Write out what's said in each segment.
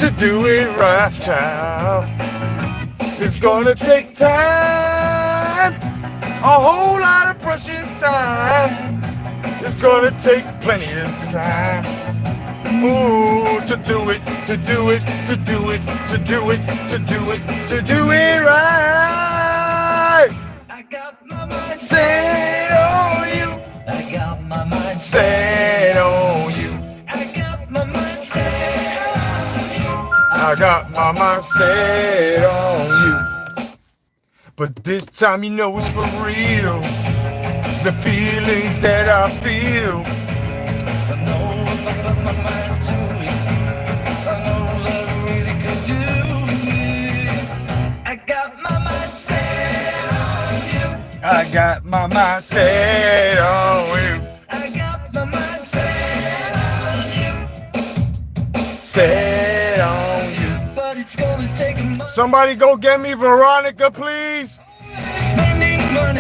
to do it right, child. It's gonna take time, a whole lot of precious time. It's gonna take plenty of time. Ooh, to do it, to do it, to do it, to do it, to do it, to do it right. I got my mind Set on you. I got my mind Set on you. I got my mind set on you. I got my mind set on you. But this time you know it's for real. The feelings that I feel. I know if I put my mind to it, I know that I really could do it. I got my mind set on you. I got my mind set on you. I got my mind set on you. Set on you. But it's gonna take a month. Somebody go get me Veronica, please. Spending money.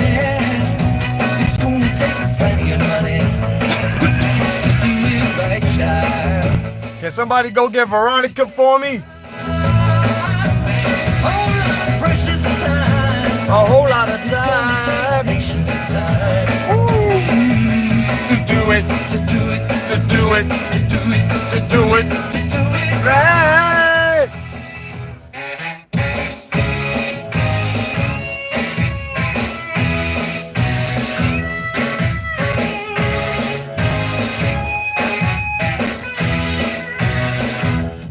It's gonna take plenty of money to do it right, child. Can somebody go get Veronica for me? Whole lot of precious time. A whole lot of It's gonna take time. patience and time. Ooh. To do it, To do it, to do it, to do it, to do it to do it right.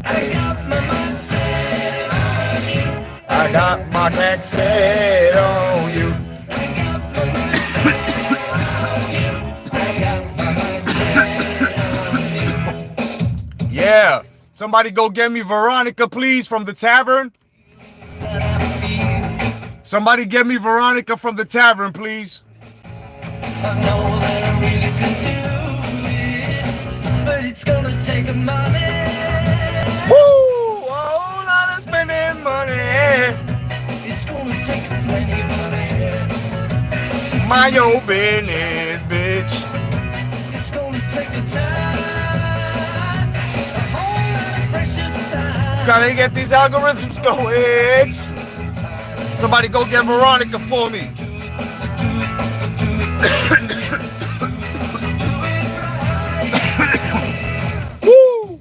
I got my mind set on you. I got my mind set on you. I got my mind set on you. I got my mind set on you. Yeah. Somebody go get me Veronica, please, from the tavern. That I feel. Somebody get me Veronica from the tavern, please. I know that I really could do it, but it's gonna take a money. Woo! A whole lot of spending money. It's gonna take plenty of money. Mind your business, bitch. It's gonna take a time, a whole lot of precious time. Gotta get these algorithms going. Somebody go get Veronica for me. Woo!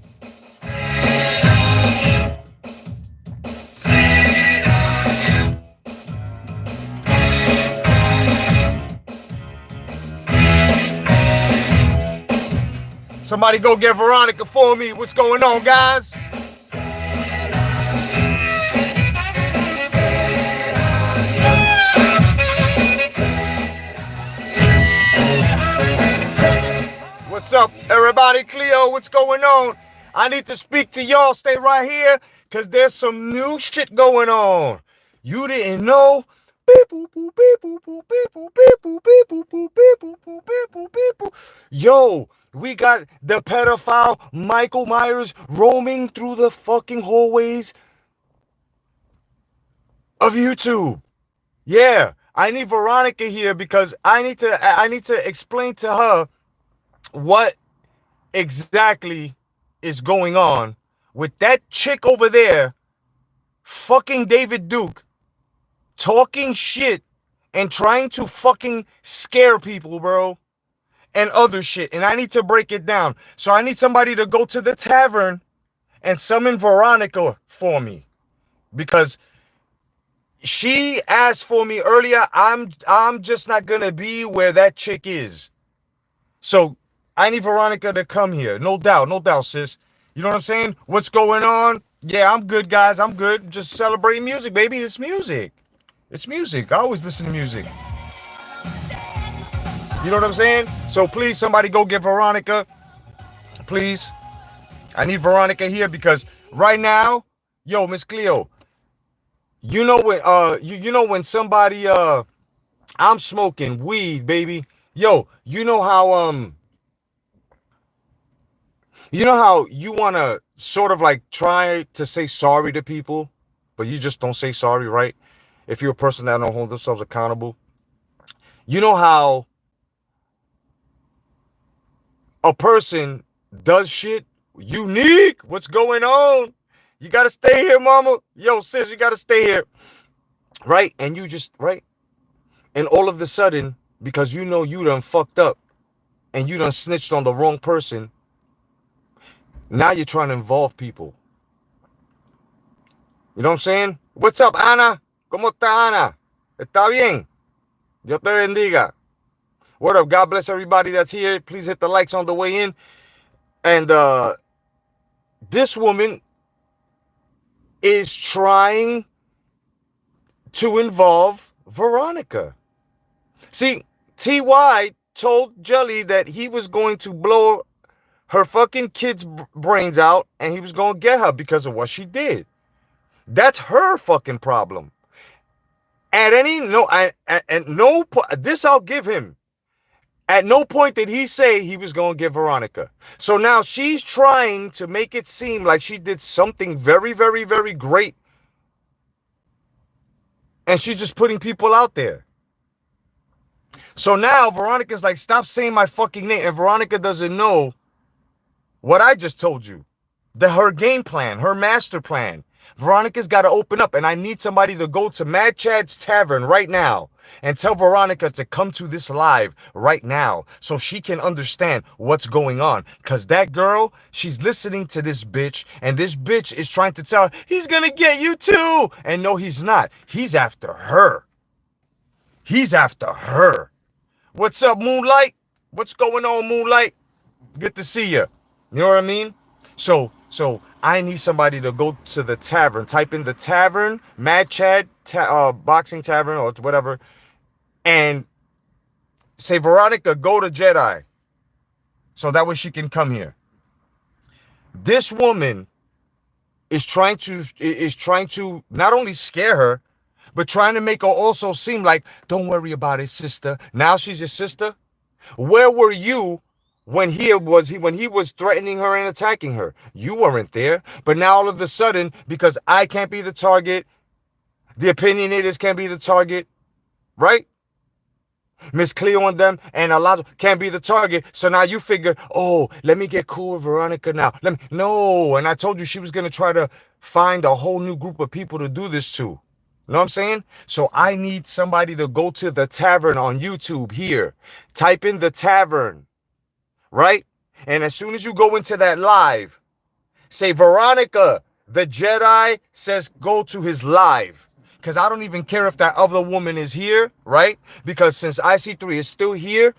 Somebody go get Veronica for me. What's going on, guys? What's up, everybody? Cleo, what's going on? I need to speak to y'all. Stay right here, because there's some new shit going on. You didn't know? Yo, we got the pedophile Michael Myers roaming through the fucking hallways of YouTube. Yeah, I need Veronica here because I need to explain to her what exactly is going on with that chick over there, fucking David Duke, talking shit and trying to fucking scare people, bro, and other shit. And I need to break it down. So I need somebody to go to the tavern and summon Veronica for me, because she asked for me earlier. I'm just not gonna be where that chick is. So I need Veronica to come here. No doubt, sis. You know what I'm saying? What's going on? Yeah, I'm good, guys. I'm good. Just celebrating music, baby. It's music. It's music. I always listen to music. You know what I'm saying? So please, somebody go get Veronica. Please. I need Veronica here because right now, yo, Miss Cleo, you know when somebody I'm smoking weed, baby. Yo, you know how you want to sort of like try to say sorry to people, but you just don't say sorry, right? If you're a person that don't hold themselves accountable. You know how a person does shit unique. What's going on? You got to stay here, mama. Yo, sis, you got to stay here. Right? And you just, right? And all of a sudden, because you know you done fucked up and you done snitched on the wrong person, now you're trying to involve people. You know what I'm saying? What's up, Ana? ¿Cómo está, Ana? ¿Está bien? Dios te bendiga. Word up. God bless everybody that's here. Please hit the likes on the way in. And this woman is trying to involve Veronica. See, T.Y. told Jelly that he was going to blow her fucking kid's brains out and he was going to get her because of what she did. That's her fucking problem. At any no, at no point, this I'll give him. At no point did he say he was going to get Veronica. So now she's trying to make it seem like she did something very, very, very great. And she's just putting people out there. So now Veronica's like, stop saying my fucking name. And Veronica doesn't know what I just told you. Her game plan, her master plan. Veronica's got to open up. And I need somebody to go to Mad Chad's Tavern right now and tell Veronica to come to this live right now so she can understand what's going on. Because that girl, she's listening to this bitch, and this bitch is trying to tell her, he's going to get you too. And no, he's not. He's after her. He's after her. What's up, Moonlight? What's going on, Moonlight? Good to see you. You know what I mean? So I need somebody to go to the tavern. Type in the tavern, Mad Chad, boxing tavern or whatever, and say, Veronica, go to Jedi. So that way she can come here. This woman is trying to not only scare her, but trying to make her also seem like, don't worry about it, sister. Now she's your sister. Where were you when he was threatening her and attacking her? You weren't there. But now all of a sudden, because I can't be the target, the opinionators can't be the target, right? Miss Cleo and them and Alonzo can't be the target. So now you figure, oh, let me get cool with Veronica now. No, and I told you she was going to try to find a whole new group of people to do this to. You know what I'm saying? So I need somebody to go to the tavern on YouTube here. Type in the tavern, right? And as soon as you go into that live, say, Veronica, the Jedi says go to his live. Because I don't even care if that other woman is here, right? Because since IC3 is still here,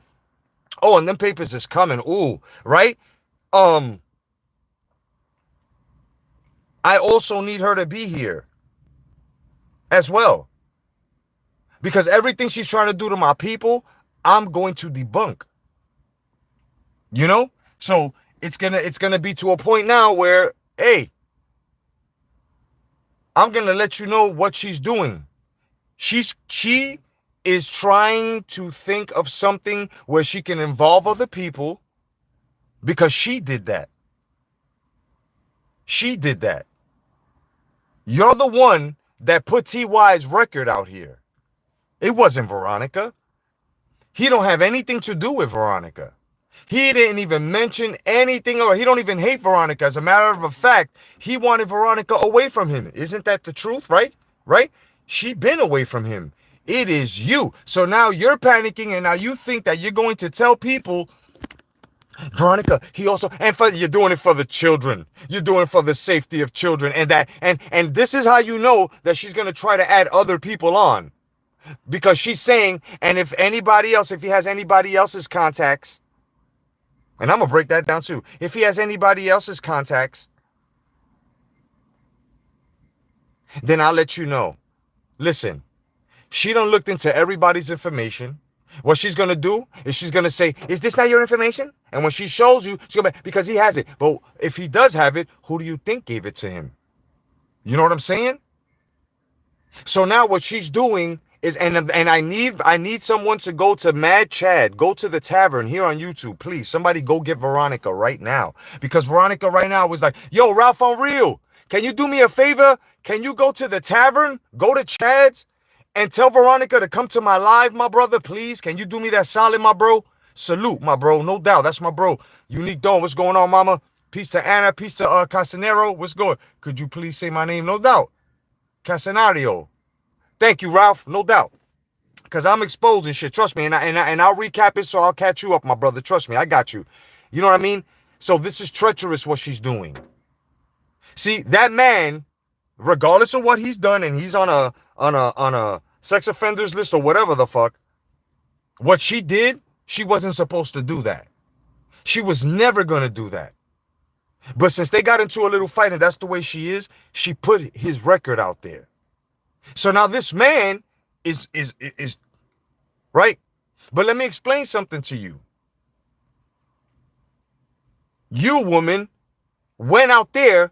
oh, and them papers is coming, ooh, right? I also need her to be here as well. Because everything she's trying to do to my people, I'm going to debunk. You know? So it's gonna be to a point now where, hey, I'm going to let you know what she's doing. She is trying to think of something where she can involve other people because she did that. She did that. You're the one that put TY's record out here. It wasn't Veronica. He don't have anything to do with Veronica. He didn't even mention anything, or he don't even hate Veronica. As a matter of fact, he wanted Veronica away from him. Isn't that the truth, right? Right? She been away from him. It is you. So now you're panicking, and now you think that you're going to tell people, Veronica, he also, and you're doing it for the children. You're doing it for the safety of children, and this is how you know that she's going to try to add other people on, because she's saying, and if he has anybody else's contacts. And I'm going to break that down too. If he has anybody else's contacts, then I'll let you know. Listen, she done looked into everybody's information. What she's going to do is she's going to say, is this not your information? And when she shows you, she's going to be, because he has it. But if he does have it, who do you think gave it to him? You know what I'm saying? So now what she's doing is, and I need someone to go to Mad Chad, go to the tavern here on YouTube, please. Somebody go get Veronica right now, because Veronica right now was like, yo, Ralph, I'm real. Can you do me a favor? Can you go to the tavern, go to Chad's, and tell Veronica to come to my live, my brother, please? Can you do me that solid, my bro? Salute, my bro, no doubt. That's my bro. Unique Dawn, what's going on, mama? Peace to Anna. Peace to Casanero. What's good? Could you please say my name? No doubt. Casenario. Thank you, Ralph. No doubt. Because I'm exposing shit. Trust me. And I'll recap it so I'll catch you up, my brother. Trust me. I got you. You know what I mean? So this is treacherous what she's doing. See, that man, regardless of what he's done, and he's on a sex offenders list or whatever the fuck, what she did, she wasn't supposed to do that. She was never gonna do that. But since they got into a little fight, and that's the way she is, she put his record out there. So now this man is right. But let me explain something to you. You, woman, went out there,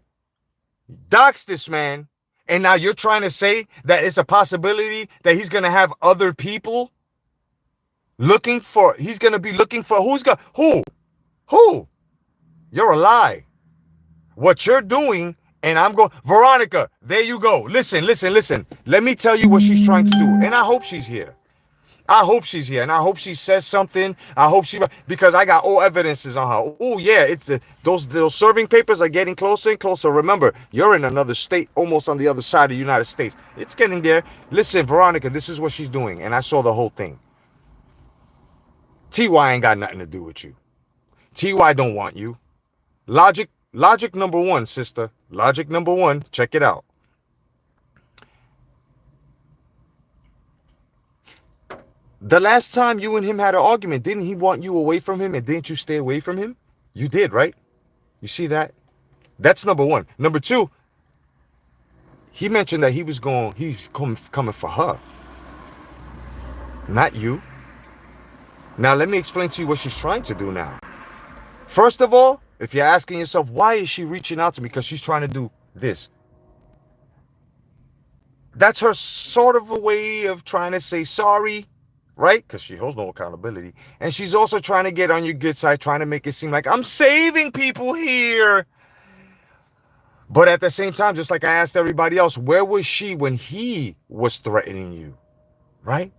doxed this man, and now you're trying to say that it's a possibility that he's gonna have other people looking for. He's gonna be looking for who? You're a lie. What you're doing, and I'm going, Veronica, there you go. Listen. Let me tell you what she's trying to do. And I hope she's here. I hope she's here. And I hope she says something. I hope because I got all evidences on her. Oh, yeah, it's those serving papers are getting closer and closer. Remember, you're in another state, almost on the other side of the United States. It's getting there. Listen, Veronica, this is what she's doing. And I saw the whole thing. TY ain't got nothing to do with you. TY don't want you. Logic number one, sister. Logic number one. Check it out. The last time you and him had an argument, didn't he want you away from him, and didn't you stay away from him? You did, right? You see that? That's number one. Number two, he mentioned that he's coming for her, not you. Now, let me explain to you what she's trying to do now. First of all, if you're asking yourself, why is she reaching out to me? Because she's trying to do this. That's her sort of a way of trying to say sorry, right? Because she holds no accountability. And she's also trying to get on your good side, trying to make it seem like I'm saving people here. But at the same time, just like I asked everybody else, where was she when he was threatening you, right?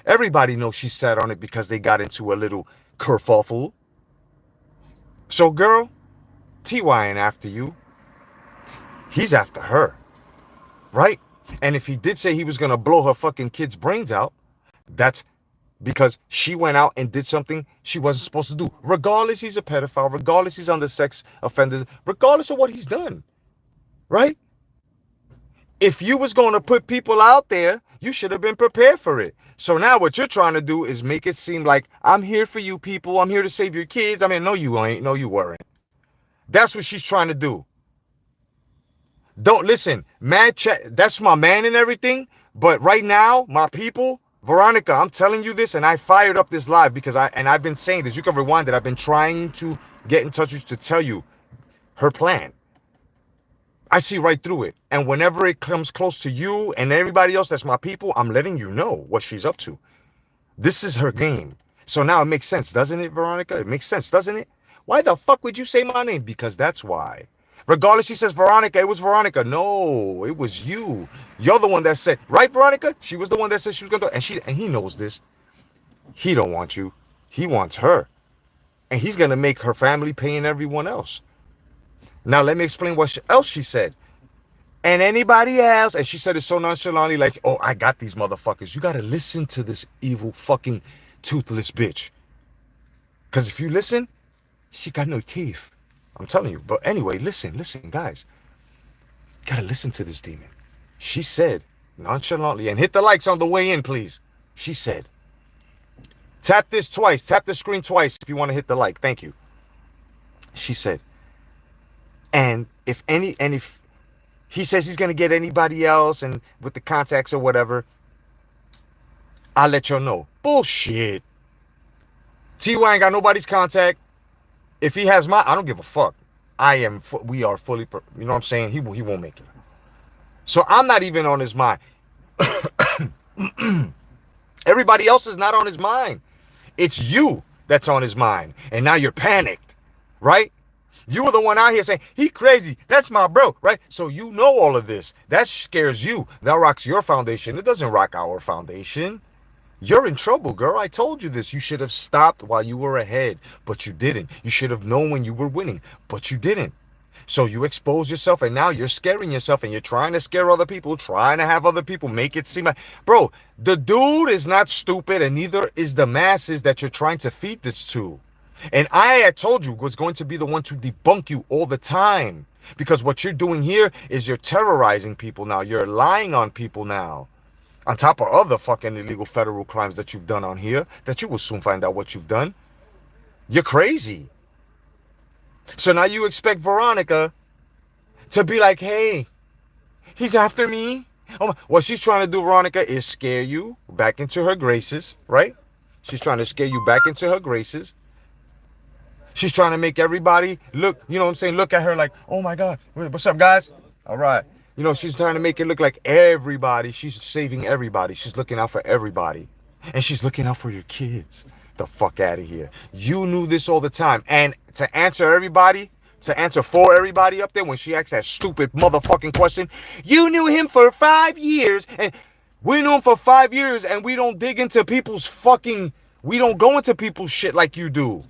Everybody knows she sat on it because they got into a little kerfuffle. So, girl, TY ain't after you. He's after her, right? And if he did say he was going to blow her fucking kid's brains out, that's because she went out and did something she wasn't supposed to do. Regardless he's a pedophile, regardless he's under sex offenders, regardless of what he's done, right? If you was going to put people out there, you should have been prepared for it. So now what you're trying to do is make it seem like I'm here for you people. I'm here to save your kids. I mean, no, you ain't. No, you weren't. That's what she's trying to do. Don't listen, man. That's my man and everything. But right now, my people, Veronica, I'm telling you this, and I fired up this live because I've been saying this. You can rewind it. I've been trying to get in touch with you to tell you her plan. I see right through it. And whenever it comes close to you and everybody else that's my people, I'm letting you know what she's up to. This is her game. So now it makes sense, doesn't it, Veronica? It makes sense, doesn't it? Why the fuck would you say my name? Because that's why. Regardless, she says, Veronica, it was Veronica. No, it was you. You're the one that said, right, Veronica? She was the one that said she was going to, and he knows this. He don't want you. He wants her. And he's going to make her family paying everyone else. Now, let me explain what else she said. And anybody else, and she said it so nonchalantly, like, oh, I got these motherfuckers. You got to listen to this evil fucking toothless bitch. Because if you listen, she got no teeth. I'm telling you. But anyway, listen, guys. You got to listen to this demon. She said, nonchalantly, and hit the likes on the way in, please. She said, tap this twice. Tap the screen twice if you want to hit the like. Thank you. She said, and if he says he's going to get anybody else and with the contacts or whatever, I'll let y'all know. Bullshit. TY ain't got nobody's contact. If he has I don't give a fuck. We are fully, you know what I'm saying? He won't make it. So I'm not even on his mind. Everybody else is not on his mind. It's you that's on his mind. And now you're panicked, right? You were the one out here saying, he crazy. That's my bro, right? So you know all of this. That scares you. That rocks your foundation. It doesn't rock our foundation. You're in trouble, girl. I told you this. You should have stopped while you were ahead, but you didn't. You should have known when you were winning, but you didn't. So you expose yourself, and now you're scaring yourself, and you're trying to scare other people, trying to have other people make it seem like, bro, the dude is not stupid, and neither is the masses that you're trying to feed this to. And I had told you was going to be the one to debunk you all the time. Because what you're doing here is you're terrorizing people now. You're lying on people now. On top of other fucking illegal federal crimes that you've done on here, that you will soon find out what you've done. You're crazy. So now you expect Veronica to be like, hey, he's after me. Oh, what she's trying to do, Veronica, is scare you back into her graces, right? She's trying to scare you back into her graces. She's trying to make everybody look, you know what I'm saying, look at her like, oh my God, what's up, guys? All right. You know, she's trying to make it look like everybody, she's saving everybody. She's looking out for everybody. And she's looking out for your kids. The fuck out of here. You knew this all the time. And to answer everybody, to answer for everybody up there when she asked that stupid motherfucking question, you knew him for 5 years. And we knew him for 5 years, and we don't dig into people's fucking, we don't go into people's shit like you do.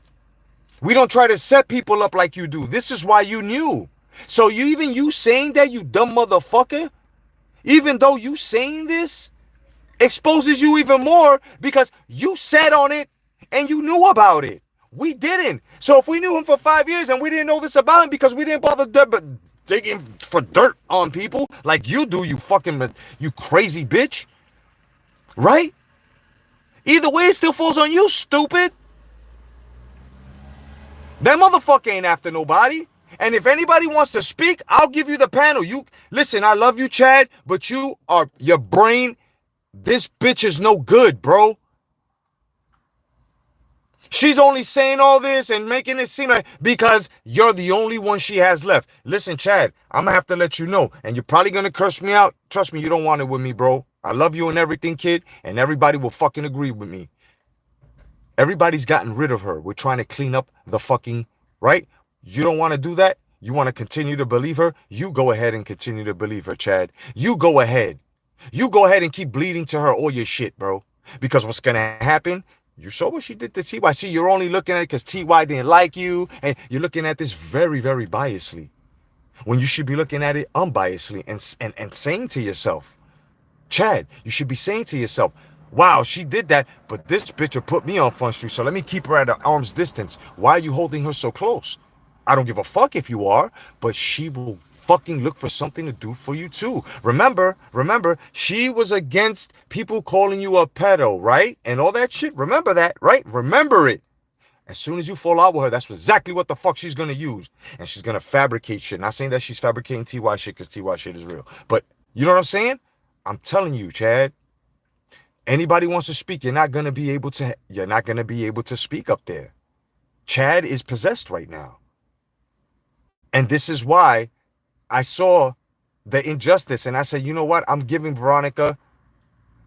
We don't try to set people up like you do. This is why you knew. So you saying that, you dumb motherfucker, even though you saying this exposes you even more because you sat on it and you knew about it. We didn't. So if we knew him for 5 years and we didn't know this about him because we didn't bother digging for dirt on people like you do, you fucking, you crazy bitch. Right? Either way, it still falls on you, stupid. That motherfucker ain't after nobody. And if anybody wants to speak, I'll give you the panel. You listen, I love you, Chad, but your brain, this bitch is no good, bro. She's only saying all this and making it seem like because you're the only one she has left. Listen, Chad, I'm gonna have to let you know, and you're probably gonna curse me out. Trust me, you don't want it with me, bro. I love you and everything, kid, and everybody will fucking agree with me. Everybody's gotten rid of her. We're trying to clean up the fucking, right? You don't want to do that? You want to continue to believe her? You go ahead and continue to believe her, Chad. You go ahead. You go ahead and keep bleeding to her all your shit, bro. Because what's going to happen? You saw what she did to T.Y. See, you're only looking at it because T.Y. didn't like you. And you're looking at this very, very biasly. When you should be looking at it unbiasedly and saying to yourself, Chad, you should be saying to yourself, wow, she did that, but this bitch will put me on Front Street, so let me keep her at an arm's distance. Why are you holding her so close? I don't give a fuck if you are, but she will fucking look for something to do for you too. Remember, she was against people calling you a pedo, right? And all that shit. Remember that, right? Remember it. As soon as you fall out with her, that's exactly what the fuck she's gonna use. And she's gonna fabricate shit. Not saying that she's fabricating TY shit because TY shit is real. But you know what I'm saying? I'm telling you, Chad. Anybody wants to speak, you're not gonna be able to speak up there. Chad is possessed right now. And this is why I saw the injustice and I said, you know what? I'm giving Veronica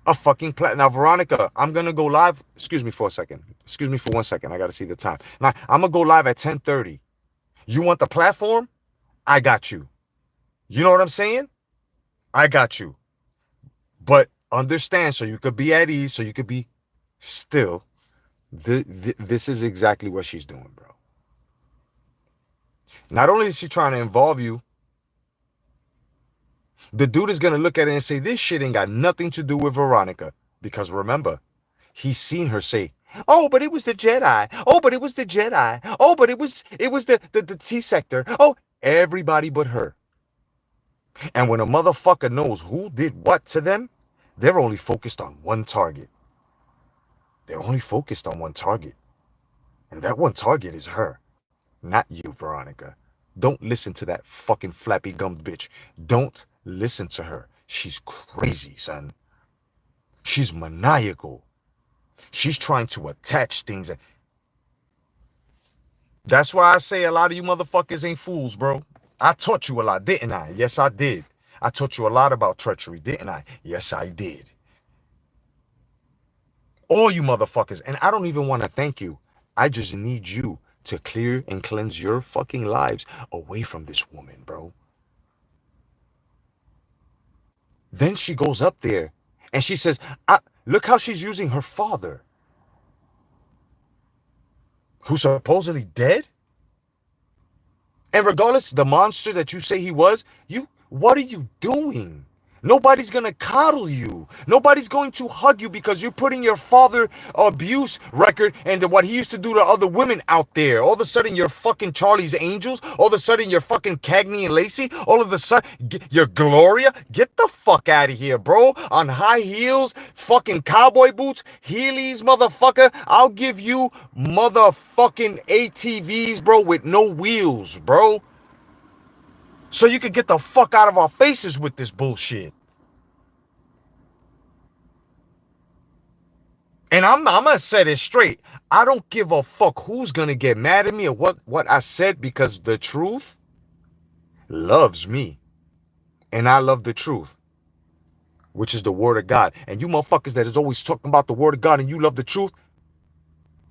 a fucking Now, Veronica, I'm gonna go live. Excuse me for a second. Excuse me for 1 second. I gotta see the time. Now, I'm gonna go live at 10:30. You want the platform? I got you. You know what I'm saying? I got you. But understand, so you could be at ease, so you could be still. This is exactly what she's doing, bro. Not only is she trying to involve you, the dude is going to look at it and say, this shit ain't got nothing to do with Veronica. Because remember, he's seen her say, oh, but it was the Jedi. Oh, but it was the Jedi. Oh, but it was the T sector. Oh, everybody but her. And when a motherfucker knows who did what to them, they're only focused on one target. They're only focused on one target. And that one target is her. Not you, Veronica. Don't listen to that fucking flappy gummed bitch. Don't listen to her. She's crazy, son. She's maniacal. She's trying to attach things. That's why I say a lot of you motherfuckers ain't fools, bro. I taught you a lot, didn't I? Yes, I did. I taught you a lot about treachery, didn't I? Yes, I did. All you motherfuckers. And I don't even want to thank you. I just need you to clear and cleanse your fucking lives away from this woman, bro. Then she goes up there and she says, Look how she's using her father, who's supposedly dead. And regardless, the monster that you say he was, what are you doing? Nobody's going to coddle you. Nobody's going to hug you because you're putting your father abuse record and what he used to do to other women out there. All of a sudden, you're fucking Charlie's Angels. All of a sudden, you're fucking Cagney and Lacey. All of a sudden, you're Gloria. Get the fuck out of here, bro. On high heels, fucking cowboy boots, Heelys, motherfucker. I'll give you motherfucking ATVs, bro, with no wheels, bro. So you can get the fuck out of our faces with this bullshit. And I'm gonna say this straight. I don't give a fuck who's gonna get mad at me or what I said, because the truth loves me. And I love the truth, which is the word of God. And you motherfuckers that is always talking about the word of God and you love the truth,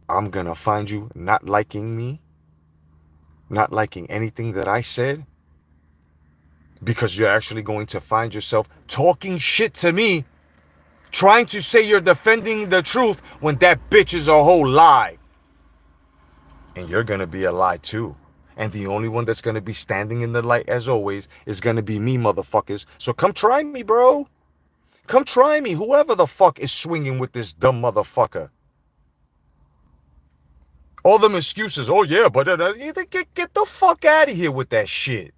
I'm gonna find you not liking me, not liking anything that I said, because you're actually going to find yourself talking shit to me, trying to say you're defending the truth when that bitch is a whole lie. And you're going to be a lie too. And the only one that's going to be standing in the light, as always, is going to be me, motherfuckers. So come try me, bro. Come try me, whoever the fuck is swinging with this dumb motherfucker. All them excuses. Oh, yeah, but get the fuck out of here with that shit.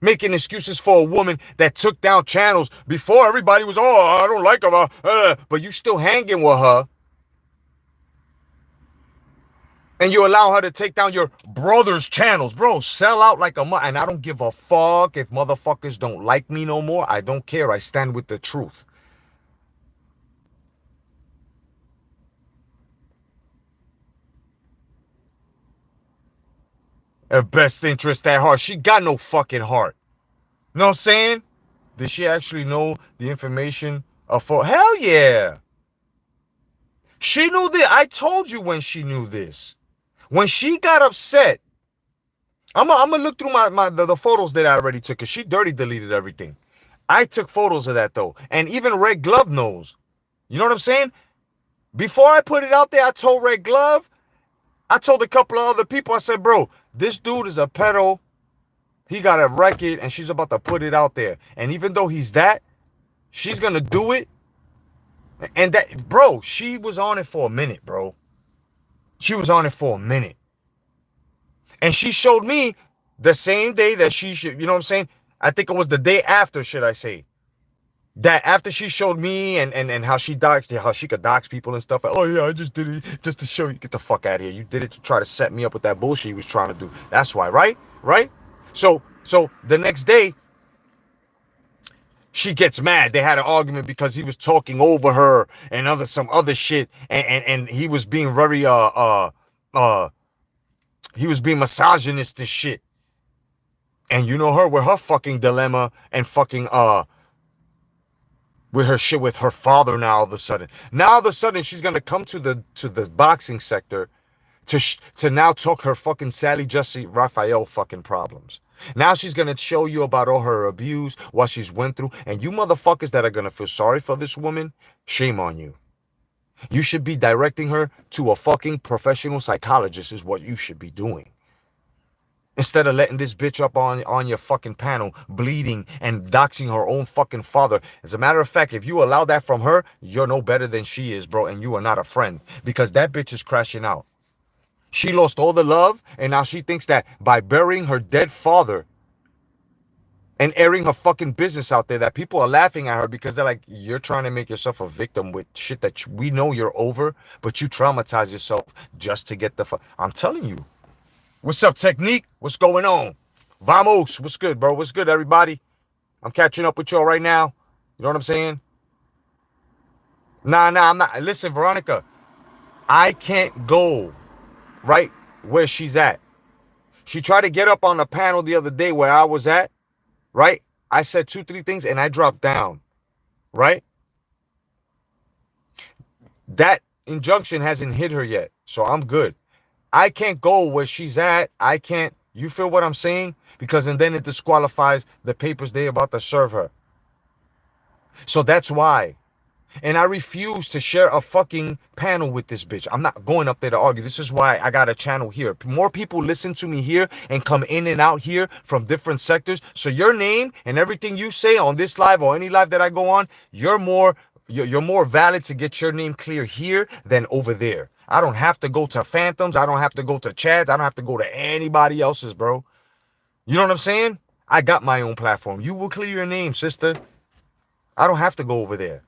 Making excuses for a woman that took down channels before everybody was, oh, I don't like her, but you still hanging with her. And you allow her to take down your brother's channels. Bro, sell out like a mother. And I don't give a fuck if motherfuckers don't like me no more. I don't care. I stand with the truth. Her best interest at heart. She got no fucking heart. You know what I'm saying? Did she actually know the information for? Hell yeah. She knew this. I told you when she knew this. When she got upset, I'm gonna look through the photos that I already took, because she dirty deleted everything. I took photos of that though. And even Red Glove knows. You know what I'm saying? Before I put it out there, I told Red Glove, I told a couple of other people, I said, bro, this dude is a pedo. He got a record and she's about to put it out there. And even though he's that, she's going to do it. And that, bro, she was on it for a minute, bro. She was on it for a minute. And she showed me the same day that she should, you know what I'm saying? I think it was the day after, should I say. That after she showed me and how she could dox people and stuff. Like, oh yeah, I just did it just to show you. Get the fuck out of here. You did it to try to set me up with that bullshit he was trying to do. That's why, right? Right? So the next day, she gets mad. They had an argument because he was talking over her and some other shit. And he was being very he was being misogynist and shit. And you know her with her fucking dilemma and fucking with her shit with her father now all of a sudden. Now all of a sudden she's gonna come to the boxing sector to now talk her fucking Sally Jesse Raphael fucking problems. Now she's gonna show you about all her abuse, what she's went through, and you motherfuckers that are gonna feel sorry for this woman, shame on you. You should be directing her to a fucking professional psychologist is what you should be doing. Instead of letting this bitch up on your fucking panel, bleeding and doxing her own fucking father. As a matter of fact, if you allow that from her, you're no better than she is, bro, and you are not a friend. Because that bitch is crashing out. She lost all the love, and now she thinks that by burying her dead father and airing her fucking business out there, that people are laughing at her because they're like, you're trying to make yourself a victim with shit that we know you're over, but you traumatize yourself just to get the fuck. I'm telling you. What's up, Technique? What's going on? Vamos. What's good, bro? What's good, everybody? I'm catching up with y'all right now. You know what I'm saying? Nah, I'm not. Listen, Veronica, I can't go right where she's at. She tried to get up on the panel the other day where I was at, right? I said 2-3 things and I dropped down, right? That injunction hasn't hit her yet, so I'm good. I can't go where she's at. I can't. You feel what I'm saying? Because and then it disqualifies the papers they're about to serve her. So that's why. And I refuse to share a fucking panel with this bitch. I'm not going up there to argue. This is why I got a channel here. More people listen to me here and come in and out here from different sectors. So your name and everything you say on this live or any live that I go on, you're more valid to get your name clear here than over there. I don't have to go to Phantoms. I don't have to go to Chads. I don't have to go to anybody else's, bro. You know what I'm saying? I got my own platform. You will clear your name, sister. I don't have to go over there.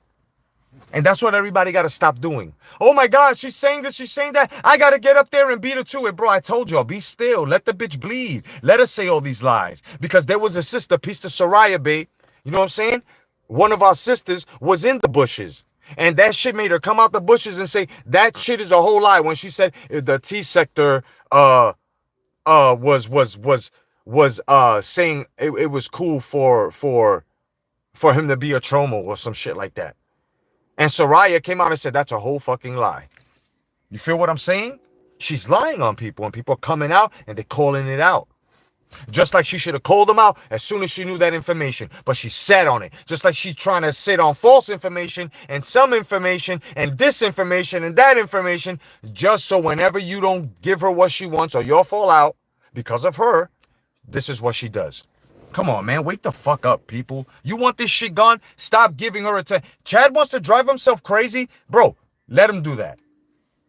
And that's what everybody got to stop doing. Oh my God, she's saying this, she's saying that. I got to get up there and beat her to it. Bro, I told y'all, be still. Let the bitch bleed. Let her say all these lies. Because there was a sister, piece of Soraya, babe. You know what I'm saying? One of our sisters was in the bushes. And that shit made her come out the bushes and say, that shit is a whole lie. When she said the T sector was saying it was cool for him to be a Tromo or some shit like that. And Soraya came out and said, that's a whole fucking lie. You feel what I'm saying? She's lying on people and people are coming out and they're calling it out. Just like she should have called them out as soon as she knew that information. But she sat on it. Just like she's trying to sit on false information and some information and disinformation and that information. Just so whenever you don't give her what she wants or you'll fall out because of her, this is what she does. Come on, man. Wake the fuck up, people. You want this shit gone? Stop giving her attention. Chad wants to drive himself crazy? Bro, let him do that.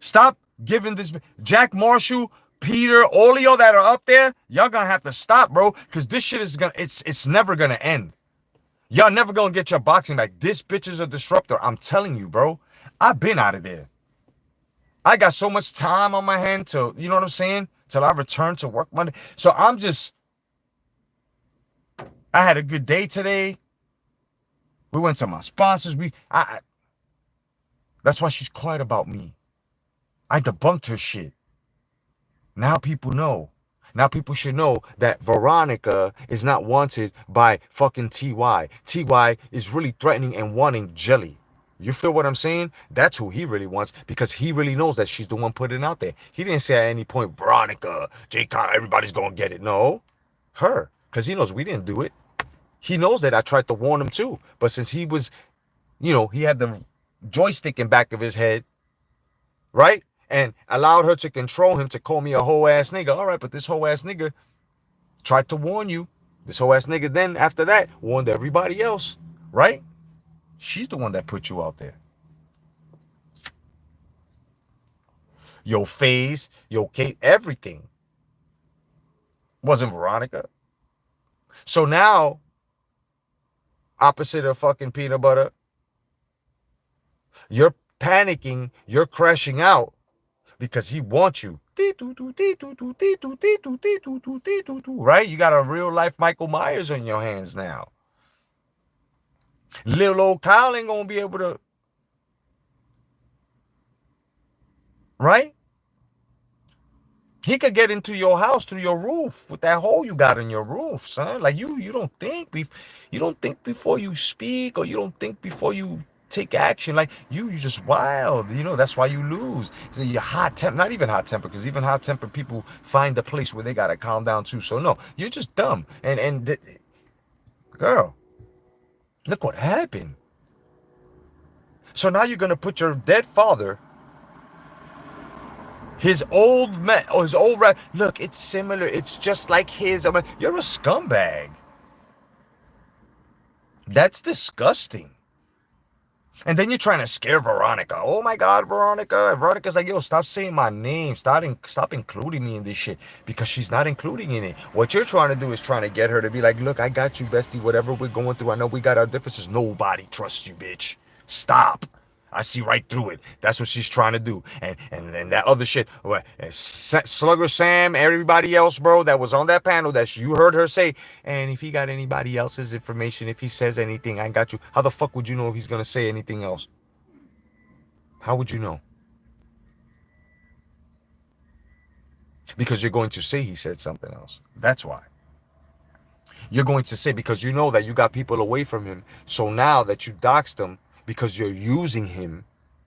Stop giving this. Jack Marshall, Peter, all of y'all that are up there, y'all gonna have to stop, bro. Because this shit is gonna, it's never gonna end. Y'all never gonna get your boxing back. This bitch is a disruptor. I'm telling you, bro. I've been out of there. I got so much time on my hand till, you know what I'm saying? Till I return to work Monday. So I had a good day today. We went to my sponsors. That's why she's quiet about me. I debunked her shit. Now people know. Now people should know that Veronica is not wanted by fucking TY. TY is really threatening and wanting Jelly. You feel what I'm saying? That's who he really wants because he really knows that she's the one putting it out there. He didn't say at any point, Veronica, J-Con, everybody's going to get it. No, her. Because he knows we didn't do it. He knows that I tried to warn him too. But since he was, you know, he had the joystick in back of his head, right? And allowed her to control him to call me a whole ass nigga. All right, but this whole ass nigga tried to warn you. This whole ass nigga then after that warned everybody else, right? She's the one that put you out there. Your face, your Kate, everything. Wasn't Veronica. So now, opposite of fucking peanut butter, you're panicking, you're crashing out because he wants you. Right? You got a real life Michael Myers on your hands now. Little old Kyle ain't gonna be able to, right? He could get into your house through your roof with that hole you got in your roof, son. Like you don't think before you speak, or you don't think before you take action. Like you just wild. You know, that's why you lose. So you're hot temper, not even hot temper, because even hot tempered people find a place where they gotta calm down too. So no, you're just dumb. Girl, look what happened. So now you're gonna put your dead father, his old man, or his old rat. Look, it's similar. It's just like his. I mean, you're a scumbag. That's disgusting. And then you're trying to scare Veronica. Oh my God, Veronica. Veronica's like, yo, stop saying my name. Stop including me in this shit. Because she's not including in it. What you're trying to do is trying to get her to be like, look, I got you, bestie. Whatever we're going through, I know we got our differences. Nobody trusts you, bitch. Stop. I see right through it. That's what she's trying to do. And that other shit. Slugger Sam, everybody else, bro, that was on that panel that you heard her say, and if he got anybody else's information, if he says anything, I got you. How the fuck would you know if he's going to say anything else? How would you know? Because you're going to say he said something else. That's why. You're going to say, because you know that you got people away from him. So now that you doxed him, because you're using him,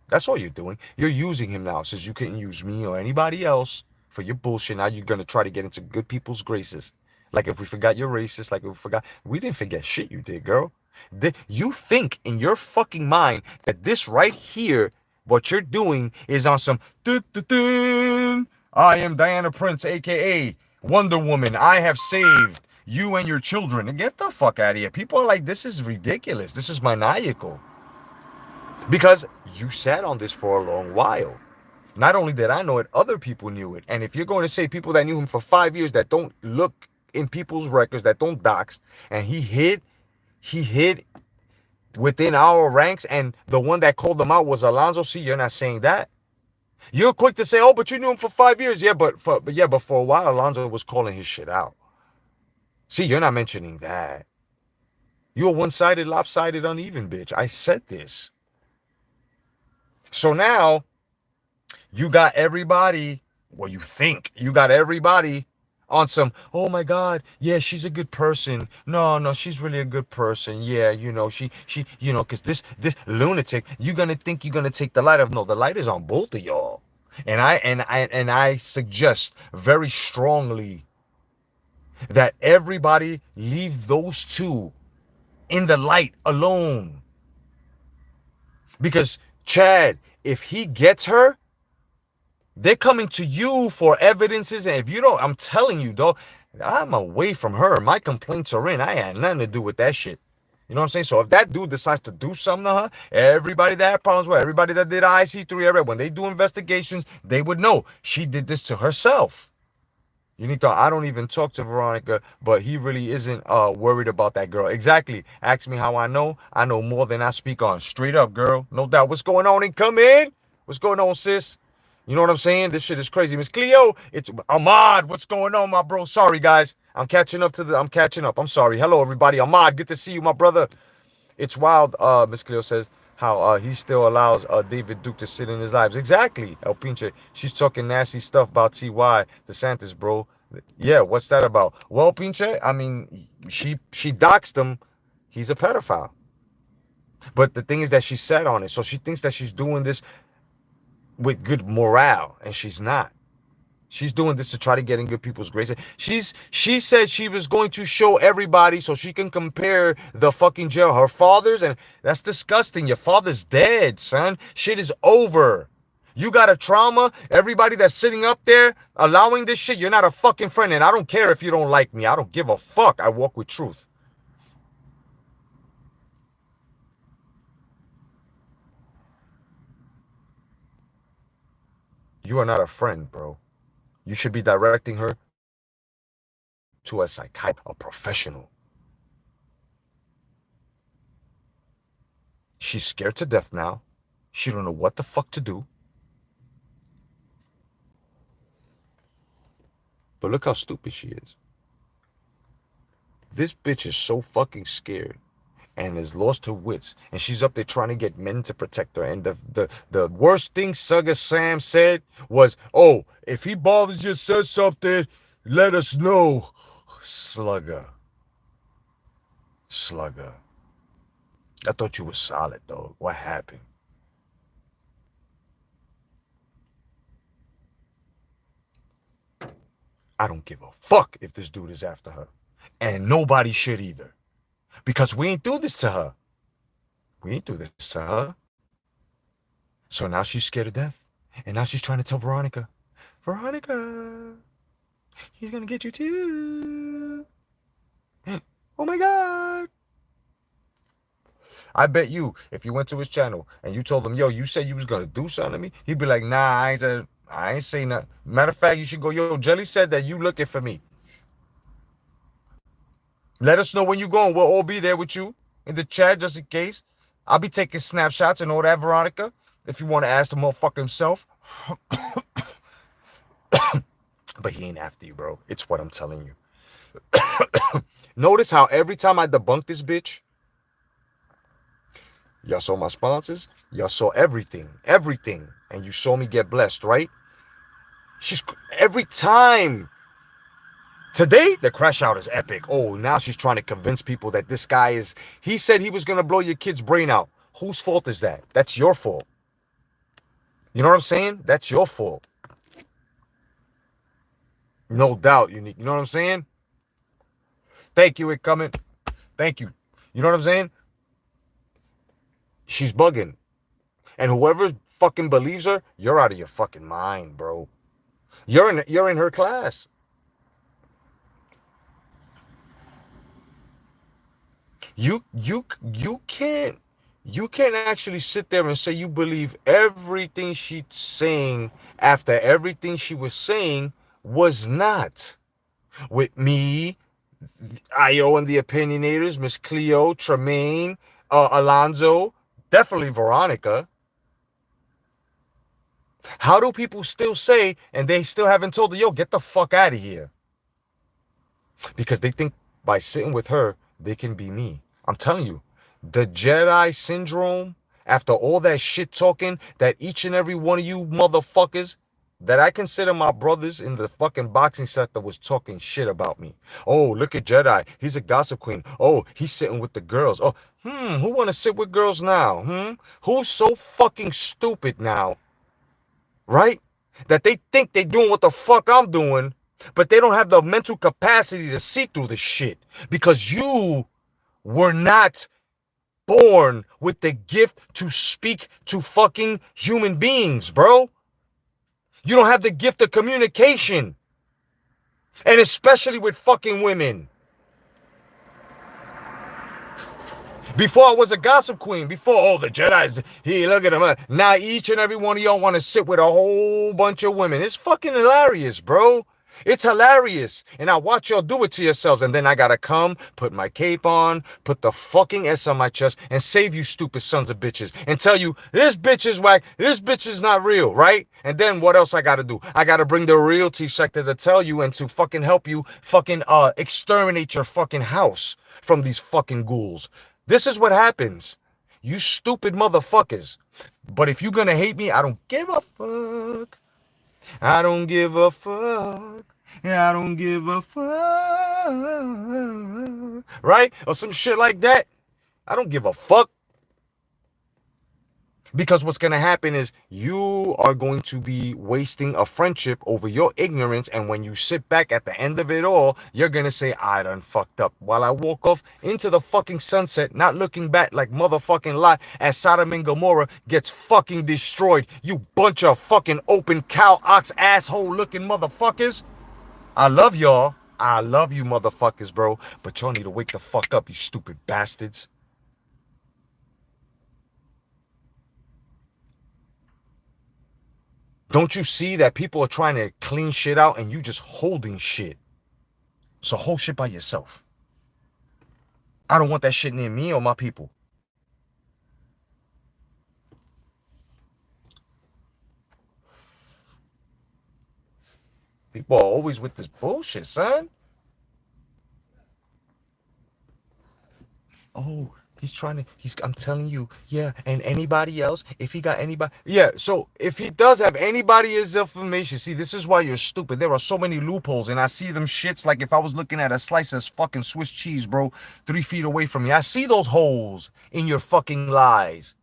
that's all you're doing. You're using him now, since you couldn't use me or anybody else for your bullshit. Now you're going to try to get into good people's graces. Like if we forgot you're racist, like if we didn't forget shit you did, girl. You think in your fucking mind that this right here, what you're doing is on some dun, dun, dun. I am Diana Prince, aka Wonder Woman. I have saved you and your children. And get the fuck out of here. People are like, this is ridiculous. This is maniacal. Because you sat on this for a long while. Not only did I know it, other people knew it. And if you're going to say people that knew him for 5 years that don't look in people's records, that don't dox, and he hid within our ranks, and the one that called them out was Alonzo. See, you're not saying that. You're quick to say, oh, but you knew him for 5 years. Yeah, but for a while, Alonzo was calling his shit out. See, you're not mentioning that. You're a one-sided, lopsided, uneven bitch. I said this. So now you got everybody, well, you think you got everybody on some, oh my God, yeah, she's a good person. No, she's really a good person. Yeah, she, because this lunatic, you're gonna think you're gonna take the light off. No, the light is on both of y'all. And I suggest very strongly that everybody leave those two in the light alone. Because Chad, if he gets her, they're coming to you for evidences, and if you don't, I'm telling you, though, I'm away from her. My complaints are in. I had nothing to do with that shit. You know what I'm saying? So if that dude decides to do something to her, everybody that had problems with, everybody that did IC3, when they do investigations, they would know she did this to herself. You need to, I don't even talk to Veronica, but he really isn't worried about that girl. Exactly. Ask me how I know. I know more than I speak on. Straight up, girl. No doubt. What's going on? And come in. What's going on, sis? You know what I'm saying? This shit is crazy. Miss Cleo, it's Ahmad. What's going on, my bro? Sorry, guys. I'm catching up. I'm sorry. Hello, everybody. Ahmad, good to see you, my brother. It's wild, Miss Cleo says, how he still allows David Duke to sit in his lives. Exactly, El Pinche. She's talking nasty stuff about T.Y. DeSantis, bro. Yeah, what's that about? Well, Pinche, I mean, she doxed him. He's a pedophile. But the thing is that she sat on it. So she thinks that she's doing this with good morale, and she's not. She's doing this to try to get in good people's graces. She said she was going to show everybody so she can compare the fucking jail. Her father's, and that's disgusting. Your father's dead, son. Shit is over. You got a trauma. Everybody that's sitting up there allowing this shit, you're not a fucking friend. And I don't care if you don't like me. I don't give a fuck. I walk with truth. You are not a friend, bro. You should be directing her to a psychiatrist, a professional. She's scared to death now. She don't know what the fuck to do. But look how stupid she is. This bitch is so fucking scared and has lost her wits. And she's up there trying to get men to protect her. And the worst thing Sugga Sam said was, oh, if he bothers you, says something, let us know. Slugger. I thought you were solid, dog. What happened? I don't give a fuck if this dude is after her. And nobody should either. Because we ain't do this to her. So now she's scared to death. And now she's trying to tell Veronica, he's gonna get you too. Oh my God. I bet you, if you went to his channel and you told him, yo, you said you was gonna do something to me, he'd be like, nah, I ain't say nothing. Matter of fact, you should go, yo, Jelly said that you looking for me. Let us know when you go, and we'll all be there with you in the chat just in case. I'll be taking snapshots and all that, Veronica, if you want to ask the motherfucker himself. But he ain't after you, bro. It's what I'm telling you. Notice how every time I debunk this bitch, y'all saw my sponsors, y'all saw everything, and you saw me get blessed, right? She's every time. Today, the crash out is epic. Oh, now she's trying to convince people that this guy is... He said he was going to blow your kid's brain out. Whose fault is that? That's your fault. You know what I'm saying? That's your fault. No doubt, Unique. You know what I'm saying? Thank you, it coming. Thank you. You know what I'm saying? She's bugging. And whoever fucking believes her, you're out of your fucking mind, bro. You're in her class. You can't actually sit there and say you believe everything she's saying after everything she was saying was not. With me, Io and the Opinionators, Miss Cleo, Tremaine, Alonzo, definitely Veronica. How do people still say, and they still haven't told her, yo, get the fuck out of here? Because they think by sitting with her, they can be me. I'm telling you, the Jedi syndrome, after all that shit talking that each and every one of you motherfuckers that I consider my brothers in the fucking boxing sector was talking shit about me. Oh, look at Jedi. He's a gossip queen. Oh, he's sitting with the girls. Oh, who want to sit with girls now? Who's so fucking stupid now, right? That they think they doing what the fuck I'm doing, but they don't have the mental capacity to see through the shit because you were not born with the gift to speak to fucking human beings, bro. You don't have the gift of communication, and especially with fucking women. Before I was a gossip queen, before, oh, the Jedi's, he look at them. Now each and every one of y'all want to sit with a whole bunch of women. It's fucking hilarious, bro. It's hilarious. And I watch y'all do it to yourselves. And then I gotta come, put my cape on, put the fucking S on my chest, and save you stupid sons of bitches. And tell you, this bitch is whack, this bitch is not real, right? And then what else I gotta do? I gotta bring the realty sector to tell you and to fucking help you fucking exterminate your fucking house from these fucking ghouls. This is what happens. You stupid motherfuckers. But if you're gonna hate me, I don't give a fuck. I don't give a fuck. I don't give a fuck. Right? Or some shit like that. I don't give a fuck. Because what's going to happen is you are going to be wasting a friendship over your ignorance. And when you sit back at the end of it all, you're going to say, I done fucked up. While I walk off into the fucking sunset, not looking back like motherfucking Lot as Sodom and Gomorrah gets fucking destroyed. You bunch of fucking open cow ox asshole looking motherfuckers. I love y'all. I love you motherfuckers, bro. But y'all need to wake the fuck up, you stupid bastards. Don't you see that people are trying to clean shit out and you just holding shit? So hold shit by yourself. I don't want that shit near me or my people. People are always with this bullshit, son. Oh, I'm telling you, yeah, and anybody else, if he got anybody, yeah, so if he does have anybody's information, see, this is why you're stupid. There are so many loopholes, and I see them shits like if I was looking at a slice of fucking Swiss cheese, bro, 3 feet away from me. I see those holes in your fucking lies.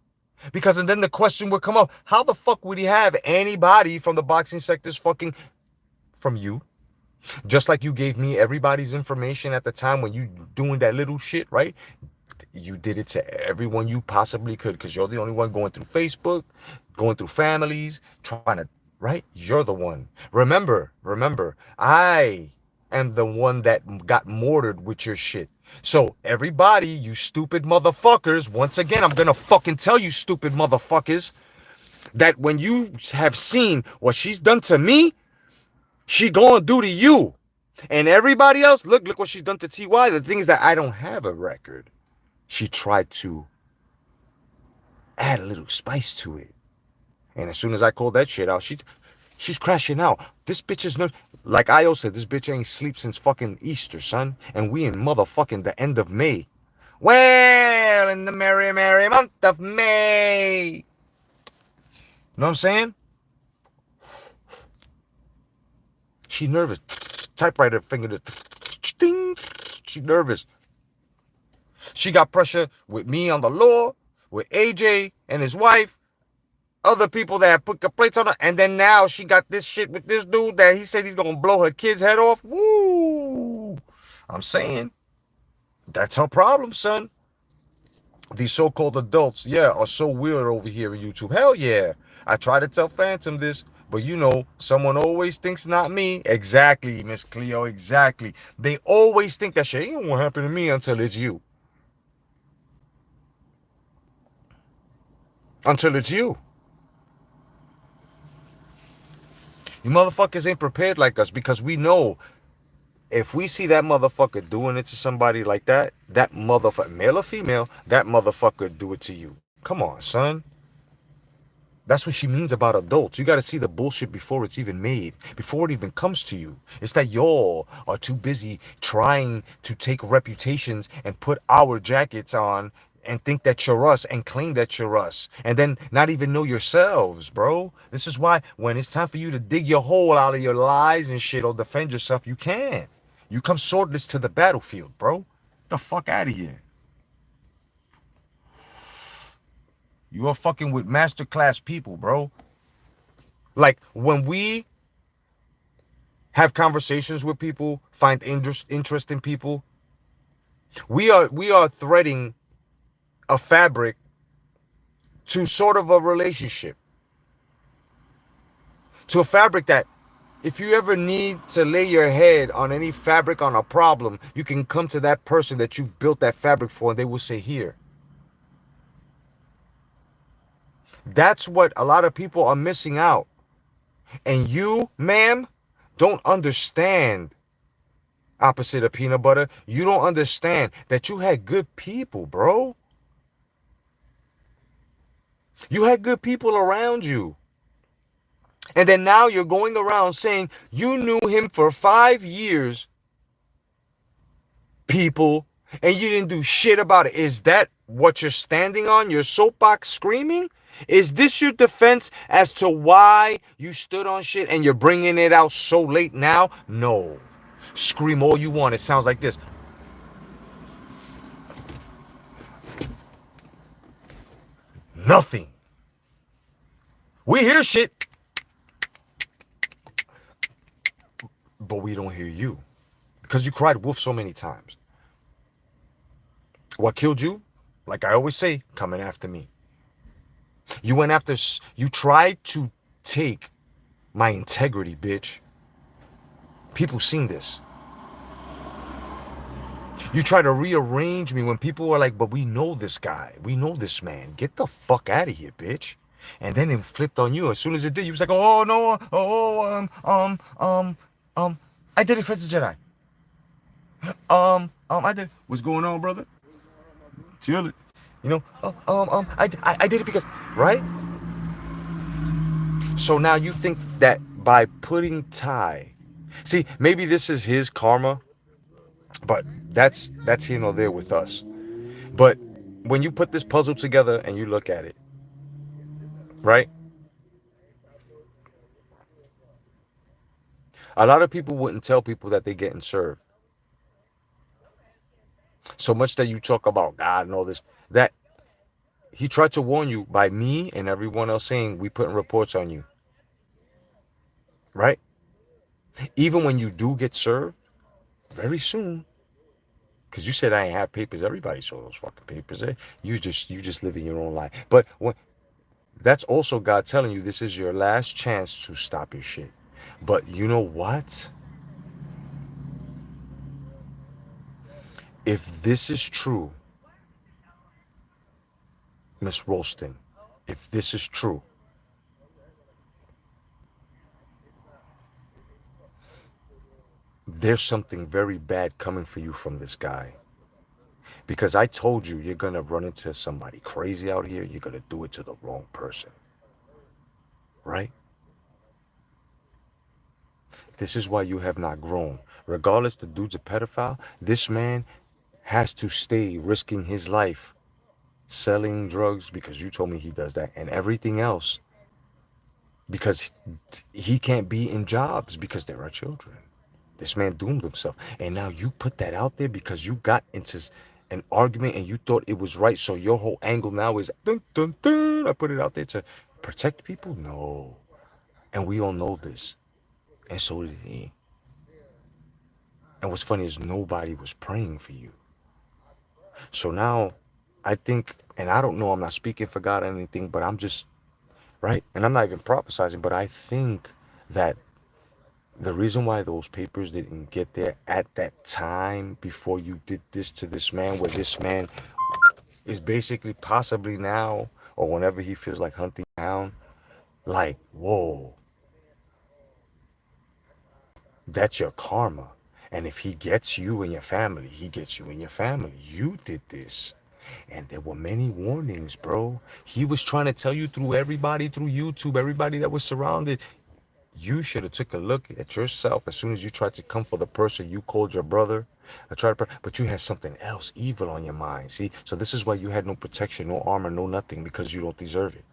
Because, and then the question would come up, how the fuck would he have anybody from the boxing sectors fucking from you? Just like you gave me everybody's information at the time when you doing that little shit, right? You did it to everyone you possibly could because you're the only one going through Facebook, going through families, trying to, right? You're the one. Remember, I am the one that got mortared with your shit. So everybody, you stupid motherfuckers, once again, I'm going to fucking tell you stupid motherfuckers that when you have seen what she's done to me, she gonna do to you. And everybody else, look what she's done to TY. The thing is that I don't have a record. She tried to add a little spice to it. And as soon as I called that shit out, she's crashing out. This bitch is no, like Io said, this bitch ain't sleep since fucking Easter, son. And we in motherfucking the end of May. Well, in the merry, merry month of May. You know what I'm saying? She nervous. Typewriter finger to ding. She nervous. She got pressure with me on the law, with AJ and his wife, other people that put complaints on her, and then now she got this shit with this dude that he said he's gonna blow her kid's head off. Woo! I'm saying that's her problem, son. These so-called adults, yeah, are so weird over here in YouTube. Hell yeah. I try to tell Phantom this, but you know, someone always thinks not me. Exactly, Miss Cleo, exactly. They always think that shit ain't gonna happen to me until it's you. Until it's you. You motherfuckers ain't prepared like us because we know if we see that motherfucker doing it to somebody like that, that motherfucker, male or female, that motherfucker do it to you. Come on, son. That's what she means about adults. You got to see the bullshit before it's even made, before it even comes to you. It's that y'all are too busy trying to take reputations and put our jackets on and think that you're us and claim that you're us and then not even know yourselves, bro. This is why when it's time for you to dig your hole out of your lies and shit or defend yourself, you can. You come swordless to the battlefield, bro. Get the fuck out of here. You are fucking with masterclass people, bro. Like when we have conversations with people, find interest in people, we are threading a fabric to sort of a relationship, to a fabric that if you ever need to lay your head on any fabric on a problem, you can come to that person that you've built that fabric for and they will say, here. That's what a lot of people are missing out. And you, ma'am, don't understand. Opposite of peanut butter, you don't understand that you had good people, bro. You had good people around you. And then now you're going around saying you knew him for 5 years, people, and you didn't do shit about it. Is that what you're standing on, your soapbox screaming? Is this your defense as to why you stood on shit and you're bringing it out so late now? No. Scream all you want. It sounds like this. Nothing. We hear shit, but we don't hear you because you cried wolf so many times. What killed you? Like I always say, coming after me. You went after, you tried to take my integrity, bitch. People seen this. You try to rearrange me when people are like, but we know this guy. We know this man. Get the fuck out of here, bitch. And then it flipped on you. As soon as it did, you was like, oh, no, I did it for the Jedi. I did. What's going on, brother? Chill it. You know, I did it because, right? So now you think that by putting Ty, see, maybe this is his karma, but that's here nor there with us. But when you put this puzzle together and you look at it, right? A lot of people wouldn't tell people that they're getting served. So much that you talk about God and all this, that he tried to warn you by me and everyone else saying we putting reports on you, right? Even when you do get served, very soon, because you said I ain't have papers. Everybody saw those fucking papers. Eh? You just living your own life. But when, that's also God telling you this is your last chance to stop your shit. But you know what? If this is true, Miss Rolston, if this is true, there's something very bad coming for you from this guy. Because I told you, you're going to run into somebody crazy out here. You're going to do it to the wrong person. Right? This is why you have not grown. Regardless, the dude's a pedophile. This man has to stay risking his life selling drugs because you told me he does that and everything else because he can't be in jobs because there are children. This man doomed himself. And now you put that out there because you got into an argument and you thought it was right. So your whole angle now is, dun, dun, dun, I put it out there to protect people? No. And we all know this. And so did he. And what's funny is nobody was praying for you. So now I think And I don't know, I'm not speaking for God or anything, but I'm just, right? And I'm not even prophesizing, but I think that the reason why those papers didn't get there at that time before you did this to this man, where this man is basically possibly now or whenever he feels like hunting down, like, whoa, that's your karma. And if he gets you and your family, he gets you and your family. You did this. And there were many warnings, bro. He was trying to tell you through everybody, through YouTube, everybody that was surrounded. You should have took a look at yourself as soon as you tried to come for the person you called your brother. But you had something else evil on your mind. See, so this is why you had no protection, no armor, no nothing, because you don't deserve it.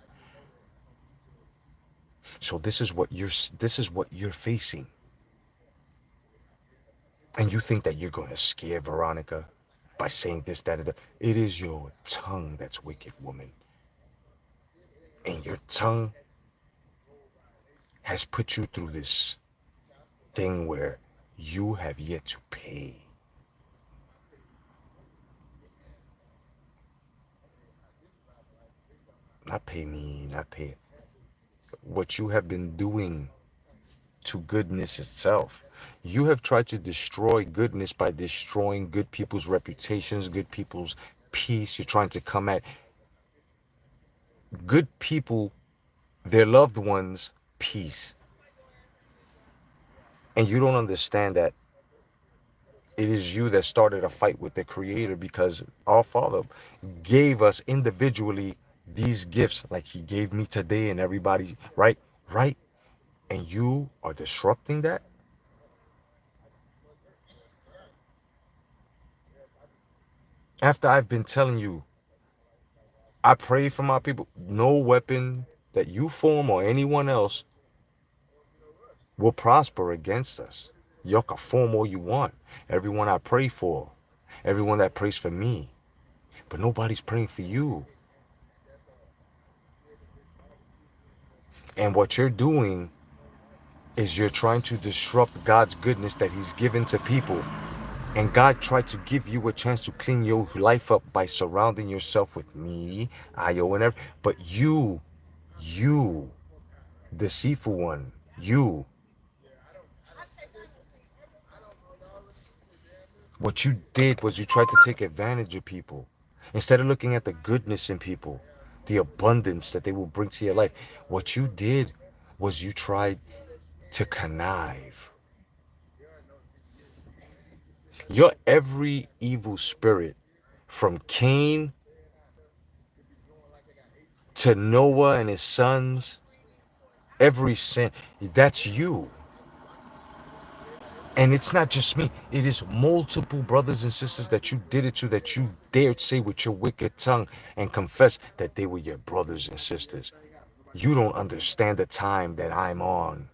So this is what you're facing, and you think that you're gonna scare Veronica by saying this, that, and that. It is your tongue that's wicked, woman, and your tongue has put you through this thing where you have yet to pay. Not pay me, not pay what you have been doing to goodness itself. You have tried to destroy goodness by destroying good people's reputations, good people's peace. You're trying to come at good people, their loved ones, peace. And you don't understand that it is you that started a fight with the Creator, because our Father gave us individually these gifts, like He gave me today and everybody, right? Right? And you are disrupting that. After I've been telling you, I pray for my people, no weapon that you form or anyone else will prosper against us. You can form all you want. Everyone I pray for, everyone that prays for me, but nobody's praying for you. And what you're doing is you're trying to disrupt God's goodness that He's given to people. And God tried to give you a chance to clean your life up by surrounding yourself with me, Io, and every. But you, deceitful one, what you did was you tried to take advantage of people. Instead of looking at the goodness in people, the abundance that they will bring to your life, what you did was you tried to connive. Your every evil spirit, from Cain to Noah and his sons, every sin, that's you. And it's not just me. It is multiple brothers and sisters that you did it to, that you dared say with your wicked tongue and confess that they were your brothers and sisters. You don't understand the time that I'm on.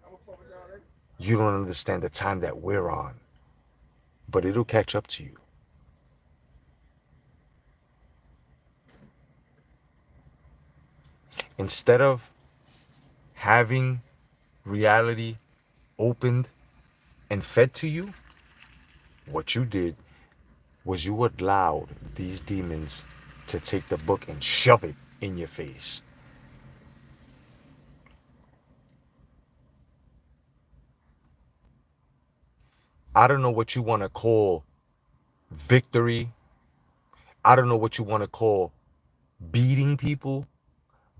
You don't understand the time that we're on. But it'll catch up to you. Instead of having reality opened and fed to you, what you did was you allowed these demons to take the book and shove it in your face. I don't know what you want to call victory. I don't know what you want to call beating people.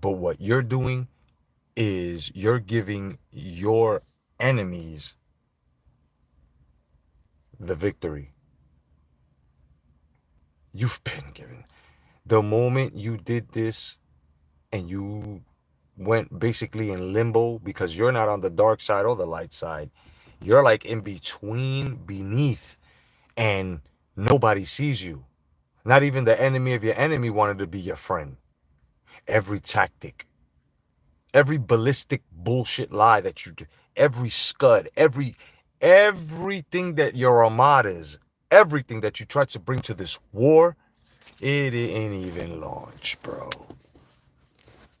But what you're doing is you're giving your enemies the victory. You've been given. The moment you did this and you went basically in limbo, because you're not on the dark side or the light side, you're like in between, beneath, and nobody sees you. Not even the enemy of your enemy wanted to be your friend. Every tactic, every ballistic bullshit lie that you do, every scud, everything that your armadas, everything that you tried to bring to this war, it ain't even launched, bro.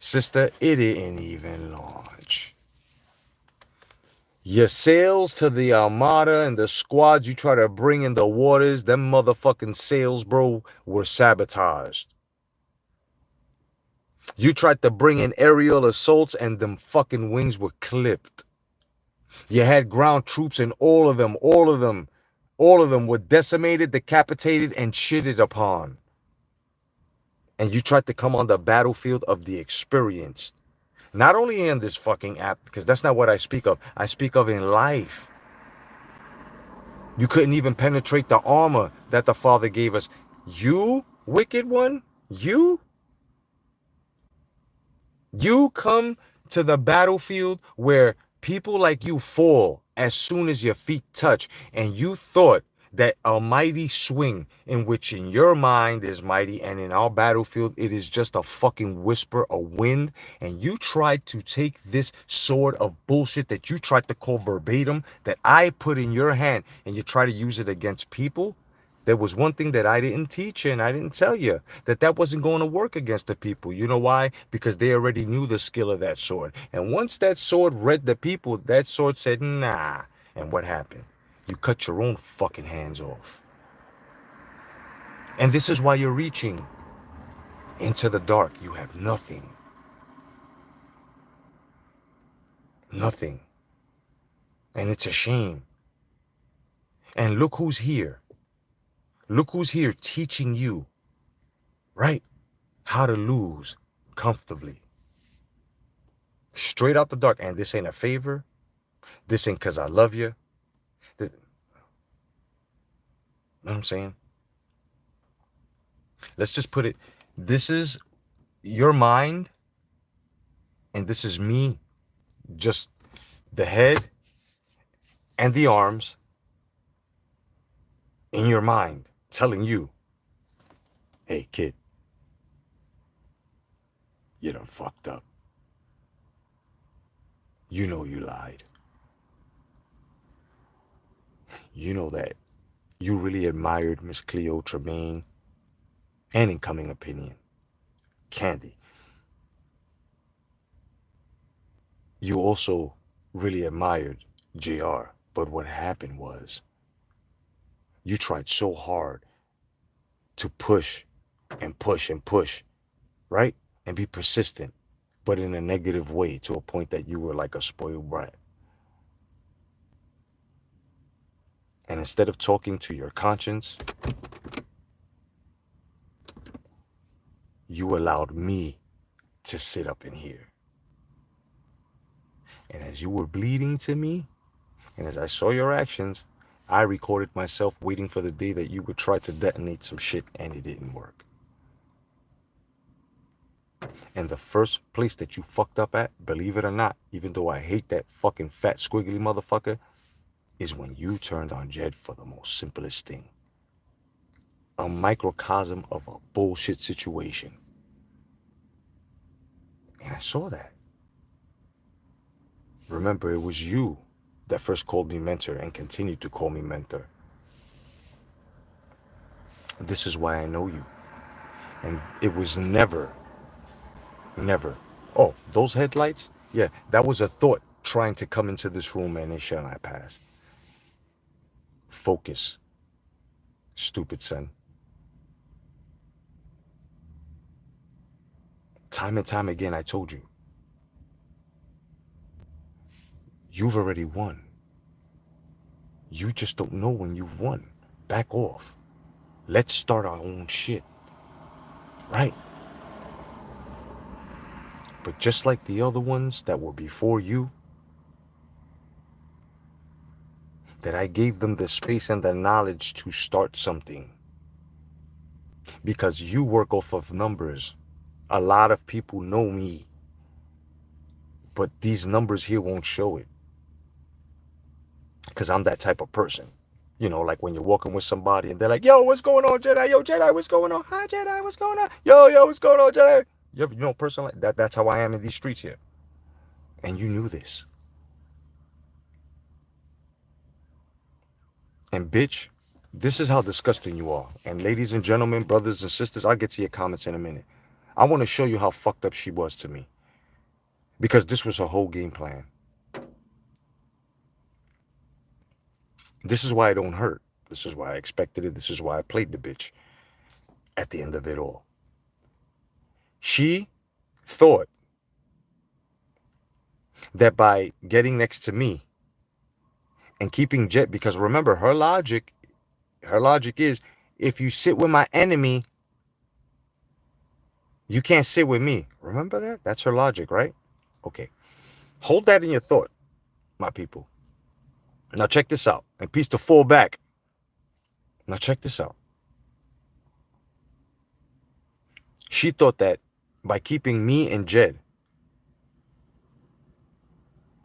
Sister, it ain't even launched. Your sails to the armada and the squads you try to bring in the waters, them motherfucking sails, bro, were sabotaged. You tried to bring in aerial assaults and them fucking wings were clipped. You had ground troops and all of them were decimated, decapitated, and shitted upon. And you tried to come on the battlefield of the experience. Not only in this fucking app, because that's not what I speak of. I speak of in life. You couldn't even penetrate the armor that the Father gave us. You, wicked one, you come to the battlefield where people like you fall as soon as your feet touch, and you thought that a mighty swing in which in your mind is mighty and in our battlefield it is just a fucking whisper, a wind, and you tried to take this sword of bullshit that you tried to call verbatim that I put in your hand and you try to use it against people. There was one thing that I didn't teach you and I didn't tell you, that wasn't going to work against the people. You know why? Because they already knew the skill of that sword. And once that sword read the people, that sword said, nah. And what happened? You cut your own fucking hands off. And this is why you're reaching into the dark. You have nothing. Nothing. And it's a shame. And look who's here. Look who's here teaching you, right? How to lose comfortably. Straight out the dark. And this ain't a favor. This ain't because I love you. This, you know what I'm saying? Let's just put it, this is your mind, and this is me, just the head and the arms in your mind telling you, hey kid, you done fucked up. You know you lied. You know that you really admired Miss Cleo Tremaine and Incoming Opinion, Candy. You also really admired JR, but what happened was you tried so hard to push and push and push, right? And be persistent, but in a negative way, to a point that you were like a spoiled brat. And instead of talking to your conscience, you allowed me to sit up in here. And as you were bleeding to me, and as I saw your actions, I recorded myself waiting for the day that you would try to detonate some shit, and it didn't work. And the first place that you fucked up at, believe it or not, even though I hate that fucking fat squiggly motherfucker, is when you turned on Jed for the most simplest thing. A microcosm of a bullshit situation. And I saw that. Remember, it was you that first called me mentor and continued to call me mentor. This is why I know you. And it was never, oh, those headlights? Yeah, that was a thought trying to come into this room, and it shall not pass. Focus, stupid son. Time and time again, I told you. You've already won. You just don't know when you've won. Back off. Let's start our own shit. Right? But just like the other ones that were before you, that I gave them the space and the knowledge to start something. Because you work off of numbers. A lot of people know me. But these numbers here won't show it. Because I'm that type of person. You know, like when you're walking with somebody and they're like, yo, what's going on, Jedi? Yo, Jedi, what's going on? Hi, Jedi, what's going on? Yo, what's going on, Jedi? You know, a person like that, that's how I am in these streets here. And you knew this. And bitch, this is how disgusting you are. And ladies and gentlemen, brothers and sisters, I'll get to your comments in a minute. I want to show you how fucked up she was to me. Because this was her whole game plan. This is why I don't hurt. This is why I expected it. This is why I played the bitch. At the end of it all. She thought that by getting next to me and keeping Jet, because remember, her logic is, if you sit with my enemy, you can't sit with me. Remember that? That's her logic, right? Okay. Hold that in your thought, my people. Now check this out. And piece to fall back. Now check this out. She thought that by keeping me and Jed,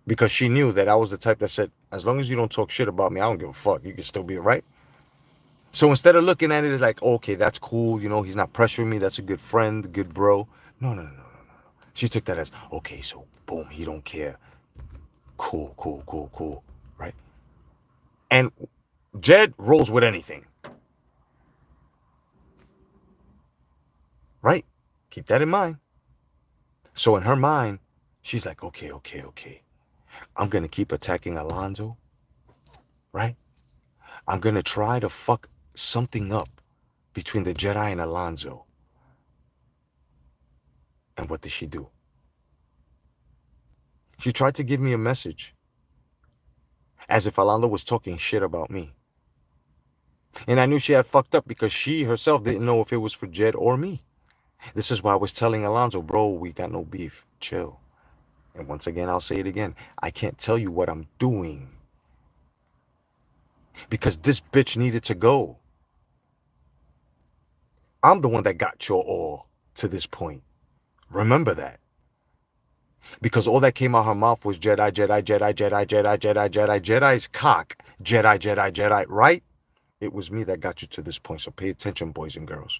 because she knew that I was the type that said, as long as you don't talk shit about me, I don't give a fuck. You can still be right. So instead of looking at it as like, okay, that's cool, he's not pressuring me, that's a good friend, good bro. No, no, no, no, no, no. She took that as, okay, so boom, he don't care. Cool, cool, cool, cool, right? And Jed rolls with anything, right? Keep that in mind. So in her mind, she's like, okay, okay, okay. I'm going to keep attacking Alonzo, right? I'm going to try to fuck something up between the Jedi and Alonzo. And what did she do? She tried to give me a message as if Alonzo was talking shit about me. And I knew she had fucked up because she herself didn't know if it was for Jed or me. This is why I was telling Alonzo, bro, we got no beef. Chill. And once again, I'll say it again. I can't tell you what I'm doing because this bitch needed to go. I'm the one that got your all to this point. Remember that. Because all that came out her mouth was Jedi, Jedi, Jedi, Jedi, Jedi, Jedi, Jedi, Jedi's cock. Jedi, Jedi, Jedi, right? It was me that got you to this point. So pay attention, boys and girls.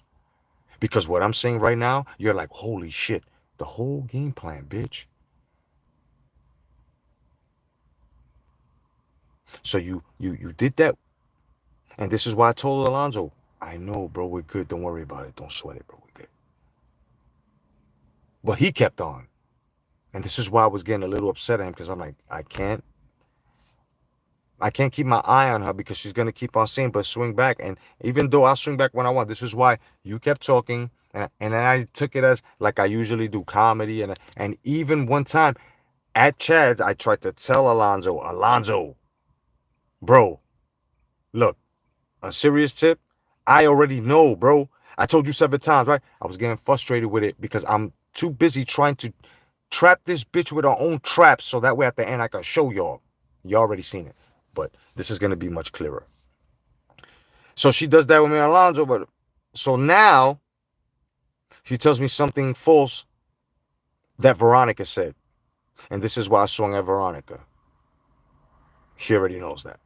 Because what I'm saying right now, you're like, holy shit. The whole game plan, bitch. So you did that. And this is why I told Alonzo, I know, bro, we're good. Don't worry about it. Don't sweat it, bro. We're good. But he kept on. And this is why I was getting a little upset at him, because I'm like, I can't keep my eye on her because she's going to keep on saying, but swing back. And even though I'll swing back when I want, this is why you kept talking. And then I took it as like I usually do, comedy. And even one time at Chad's, I tried to tell Alonzo, bro, look, a serious tip. I already know, bro. I told you 7 times, right? I was getting frustrated with it because I'm too busy trying to trap this bitch with our own traps so that way at the end I can show y'all. You already seen it. But this is going to be much clearer. So she does that with me and Alonzo. But so now she tells me something false that Veronica said. And this is why I swung at Veronica. She already knows that.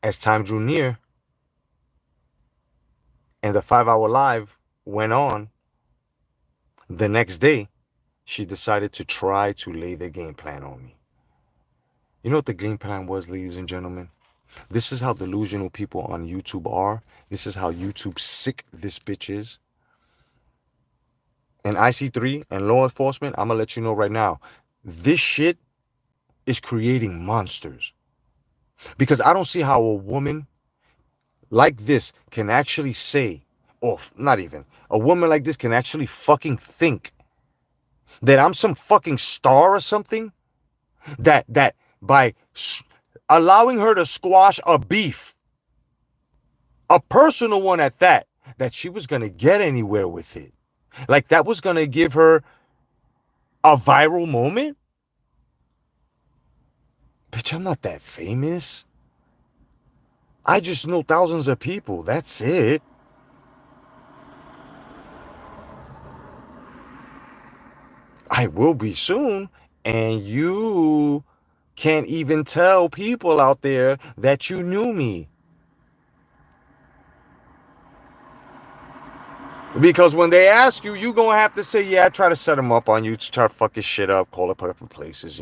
As time drew near and the 5-hour live went on, the next day, she decided to try to lay the game plan on me. You know what the game plan was, ladies and gentlemen? This is how delusional people on YouTube are. This is how YouTube sick this bitch is. And IC3 and law enforcement, I'm going to let you know right now, this shit is creating monsters. Because I don't see how a woman like this can actually say, or not even, a woman like this can actually fucking think that I'm some fucking star or something, that by allowing her to squash a beef, a personal one at that she was going to get anywhere with it. Like that was going to give her a viral moment. Bitch, I'm not that famous. I just know thousands of people. That's it. I will be soon. And you can't even tell people out there that you knew me. Because when they ask you, you're going to have to say, yeah, I try to set them up on you to try to fuck his shit up, call it up in places,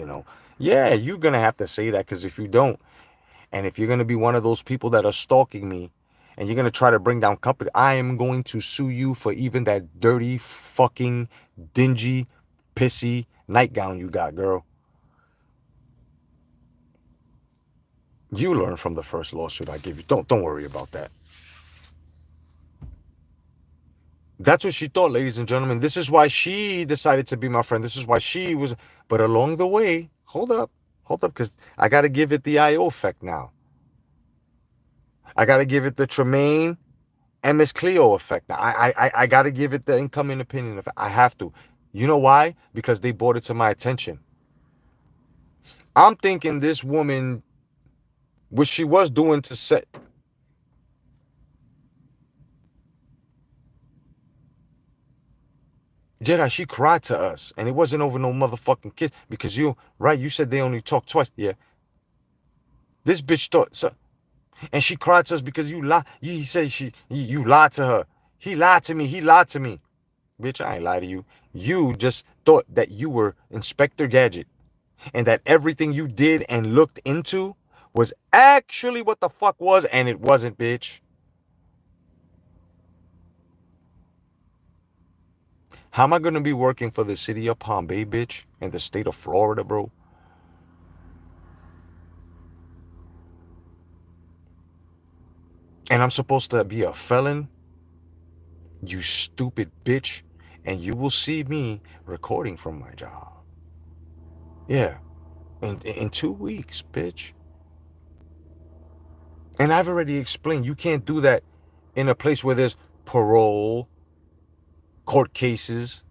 Yeah, you're going to have to say that because if you don't, and if you're going to be one of those people that are stalking me and you're going to try to bring down company, I am going to sue you for even that dirty, fucking, dingy, pissy nightgown you got, girl. You learn from the first lawsuit I give you. Don't worry about that. That's what she thought, ladies and gentlemen. This is why she decided to be my friend. This is why she was. But along the way, hold up, because I got to give it the IO effect now. I got to give it the Tremaine and Miss Cleo effect. Now, I got to give it the incoming opinion effect. I have to. You know why? Because they brought it to my attention. I'm thinking this woman, what she was doing to set. Jedi, she cried to us, and it wasn't over no motherfucking kiss because you, right? You said they only talked twice. Yeah, this bitch thought so, and she cried to us because you lied. He said you lied to her. He lied to me. He lied to me. Bitch, I ain't lied to you. You just thought that you were Inspector Gadget, and that everything you did and looked into was actually what the fuck was, and it wasn't, bitch. How am I gonna be working for the city of Palm Bay, bitch, and the state of Florida, bro? And I'm supposed to be a felon? You stupid bitch. And you will see me recording from my job. Yeah, in 2 weeks, bitch. And I've already explained you can't do that in a place where there's parole, court cases.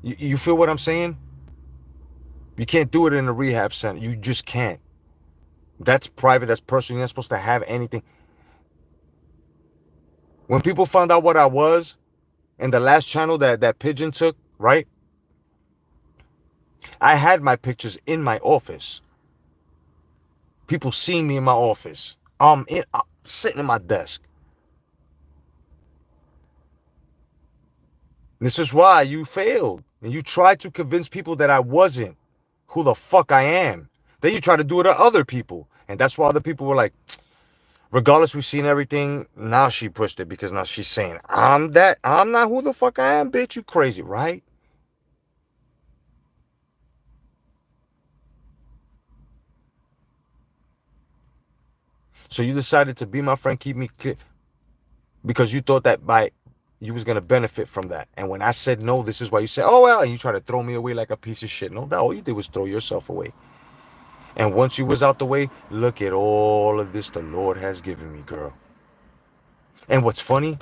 You feel what I'm saying? You can't do it in a rehab center. You just can't. That's private. That's personal. You're not supposed to have anything. When people found out what I was in the last channel that Pigeon took, right? I had my pictures in my office. People see me in my office. I'm sitting at my desk. This is why you failed. And you tried to convince people that I wasn't who the fuck I am. Then you try to do it to other people. And that's why other people were like, regardless, we've seen everything. Now she pushed it because now she's saying, I'm not who the fuck I am, bitch. You crazy, right? So you decided to be my friend, keep me because you thought that by you was gonna benefit from that. And when I said no, this is why you said, oh well, and you try to throw me away like a piece of shit. No, that all you did was throw yourself away. And once you was out the way, look at all of this the Lord has given me, girl. And what's funny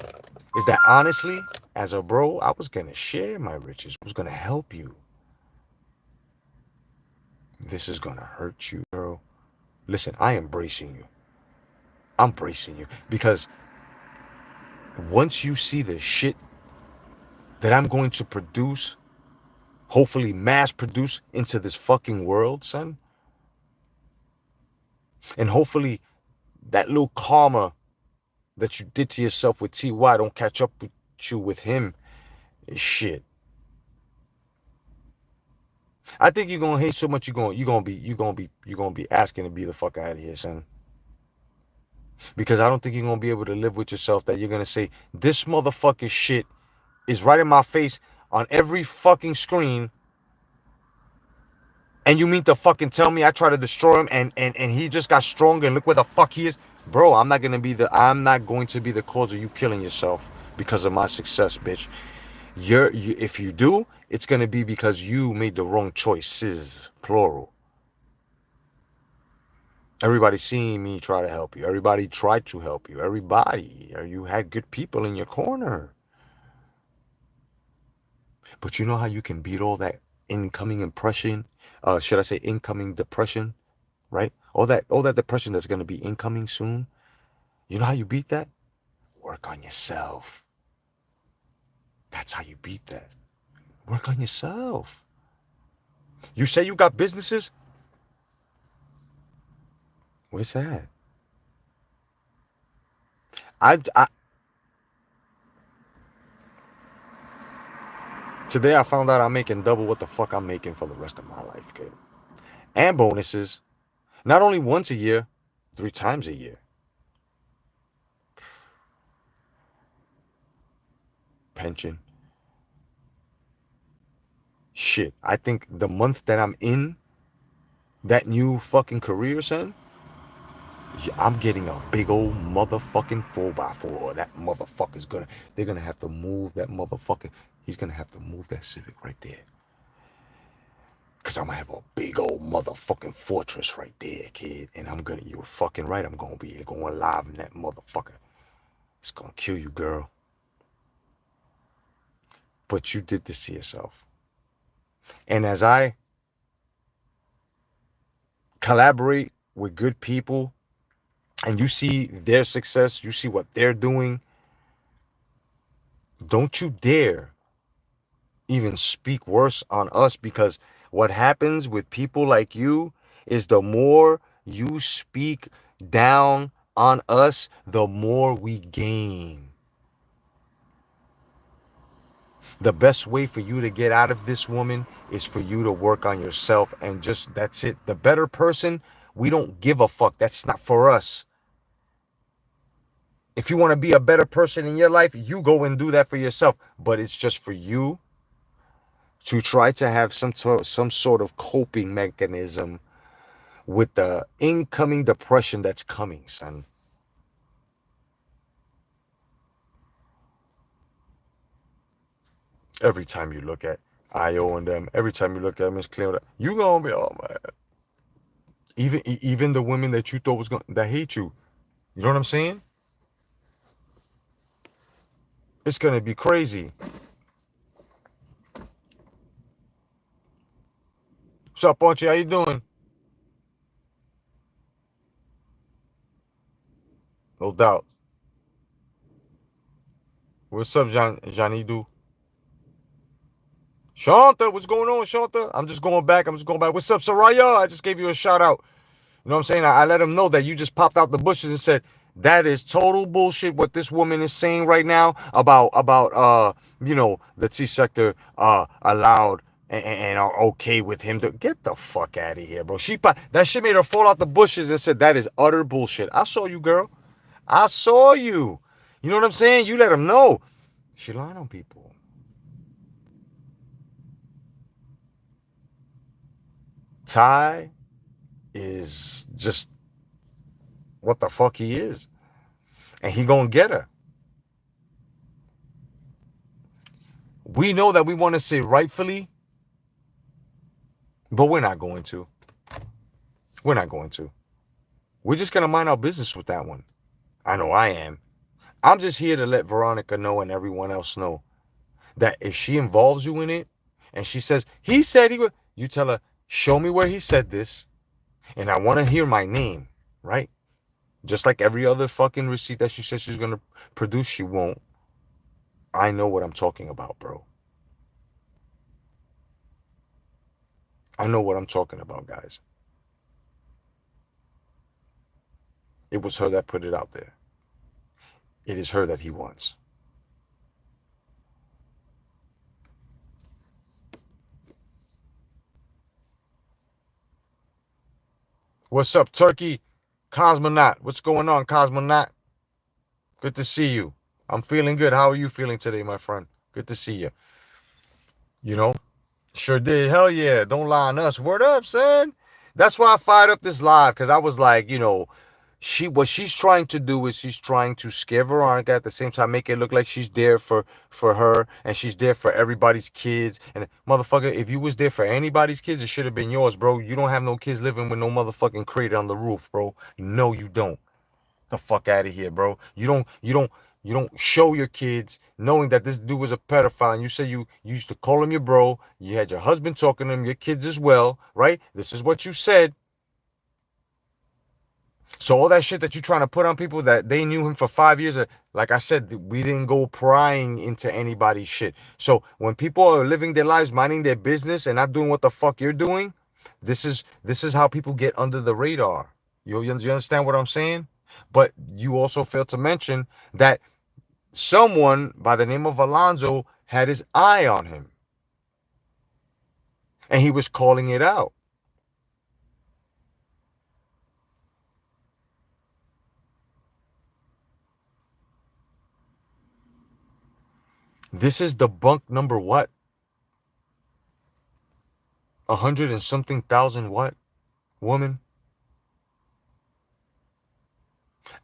is that honestly, as a bro, I was gonna share my riches. I was gonna help you. This is gonna hurt you, girl. Listen, I am bracing you. I'm bracing you because once you see the shit that I'm going to produce, hopefully mass produce into this fucking world, son, and hopefully that little karma that you did to yourself with TY don't catch up with you with him. Shit. I think you're gonna hate so much you're gonna be asking to be the fuck out of here, son. Because I don't think you're gonna be able to live with yourself that you're gonna say this motherfucking shit is right in my face on every fucking screen. And you mean to fucking tell me I try to destroy him and he just got stronger and look where the fuck he is? Bro, I'm not going to be the cause of you killing yourself because of my success, bitch. If you do, it's going to be because you made the wrong choices, plural. Everybody seeing me try to help you. Everybody tried to help you. Everybody. You had good people in your corner. But you know how you can beat all that incoming impression? Should I say incoming depression? Right? All that depression that's gonna be incoming soon. You know how you beat that? Work on yourself. That's how you beat that. Work on yourself. You say you got businesses? Where's that? I Today I found out I'm making double what the fuck I'm making for the rest of my life, kid. And bonuses. Not only once a year, 3 times a year. Pension. Shit. I think the month that I'm in that new fucking career, son, I'm getting a big old motherfucking 4x4. That motherfucker's gonna, they're gonna have to move that motherfucker. He's gonna have to move that Civic right there. Cause I'm gonna have a big old motherfucking fortress right there, kid. And I'm gonna, you're fucking right, I'm gonna be going live in that motherfucker. It's gonna kill you, girl. But you did this to yourself. And as I collaborate with good people and you see their success, you see what they're doing, don't you dare even speak worse on us, because what happens with people like you is the more you speak down on us, the more we gain. The best way for you to get out of this, woman, is for you to work on yourself, and just that's it. The better person, we don't give a fuck. That's not for us. If you want to be a better person in your life, you go and do that for yourself. But it's just for you to try to have some sort of coping mechanism with the incoming depression that's coming, son. Every time you look at IO and them, every time you look at Miss Cleo, you gonna be, oh man. Even the women that you thought was gonna, that hate you, you know what I'm saying? It's gonna be crazy. What's up, Ponchi? How you doing? No doubt. What's up, Janidu? Shanta, what's going on, Shanta? I'm just going back. What's up, Soraya? I just gave you a shout out. You know what I'm saying? I let him know that you just popped out the bushes and said that is total bullshit what this woman is saying right now about the T sector allowed and are okay with him to get the fuck out of here, bro. That shit made her fall out the bushes and said that is utter bullshit. I saw you, girl. I saw you. You know what I'm saying? You let him know. She lying on people. Ty is just what the fuck he is. And he gonna get her. We know that we want to say rightfully, but we're not going to. We're not going to. We're just gonna mind our business with that one. I know I am. I'm just here to let Veronica know and everyone else know that if she involves you in it and she says, he said he would, you tell her, show me where he said this, and I want to hear my name, right? Just like every other fucking receipt that she says she's gonna produce, she won't. I know what I'm talking about, bro. I know what I'm talking about, guys. It was her that put it out there. It is her that he wants. What's up, Turkey? Cosmonaut. What's going on, Cosmonaut? Good to see you. I'm feeling good. How are you feeling today, my friend? Good to see you. You know, sure did. Hell yeah. Don't lie on us. Word up, son. That's why I fired up this live, because I was like, what she's trying to do is she's trying to scare Veronica, at the same time make it look like she's there for her and she's there for everybody's kids. And motherfucker, if you was there for anybody's kids, it should have been yours, bro. You don't have no kids living with no motherfucking crate on the roof, bro. No, you don't. The fuck out of here, bro. You don't show your kids knowing that this dude was a pedophile, and you say you used to call him your bro. You had your husband talking to him, your kids as well, right? This is what you said. So all that shit that you're trying to put on people that they knew him for 5 years, like I said, we didn't go prying into anybody's shit. So when people are living their lives, minding their business, and not doing what the fuck you're doing, this is how people get under the radar. You understand what I'm saying? But you also failed to mention that someone by the name of Alonzo had his eye on him, and he was calling it out. This is debunk number what? 100 and something thousand what? Woman?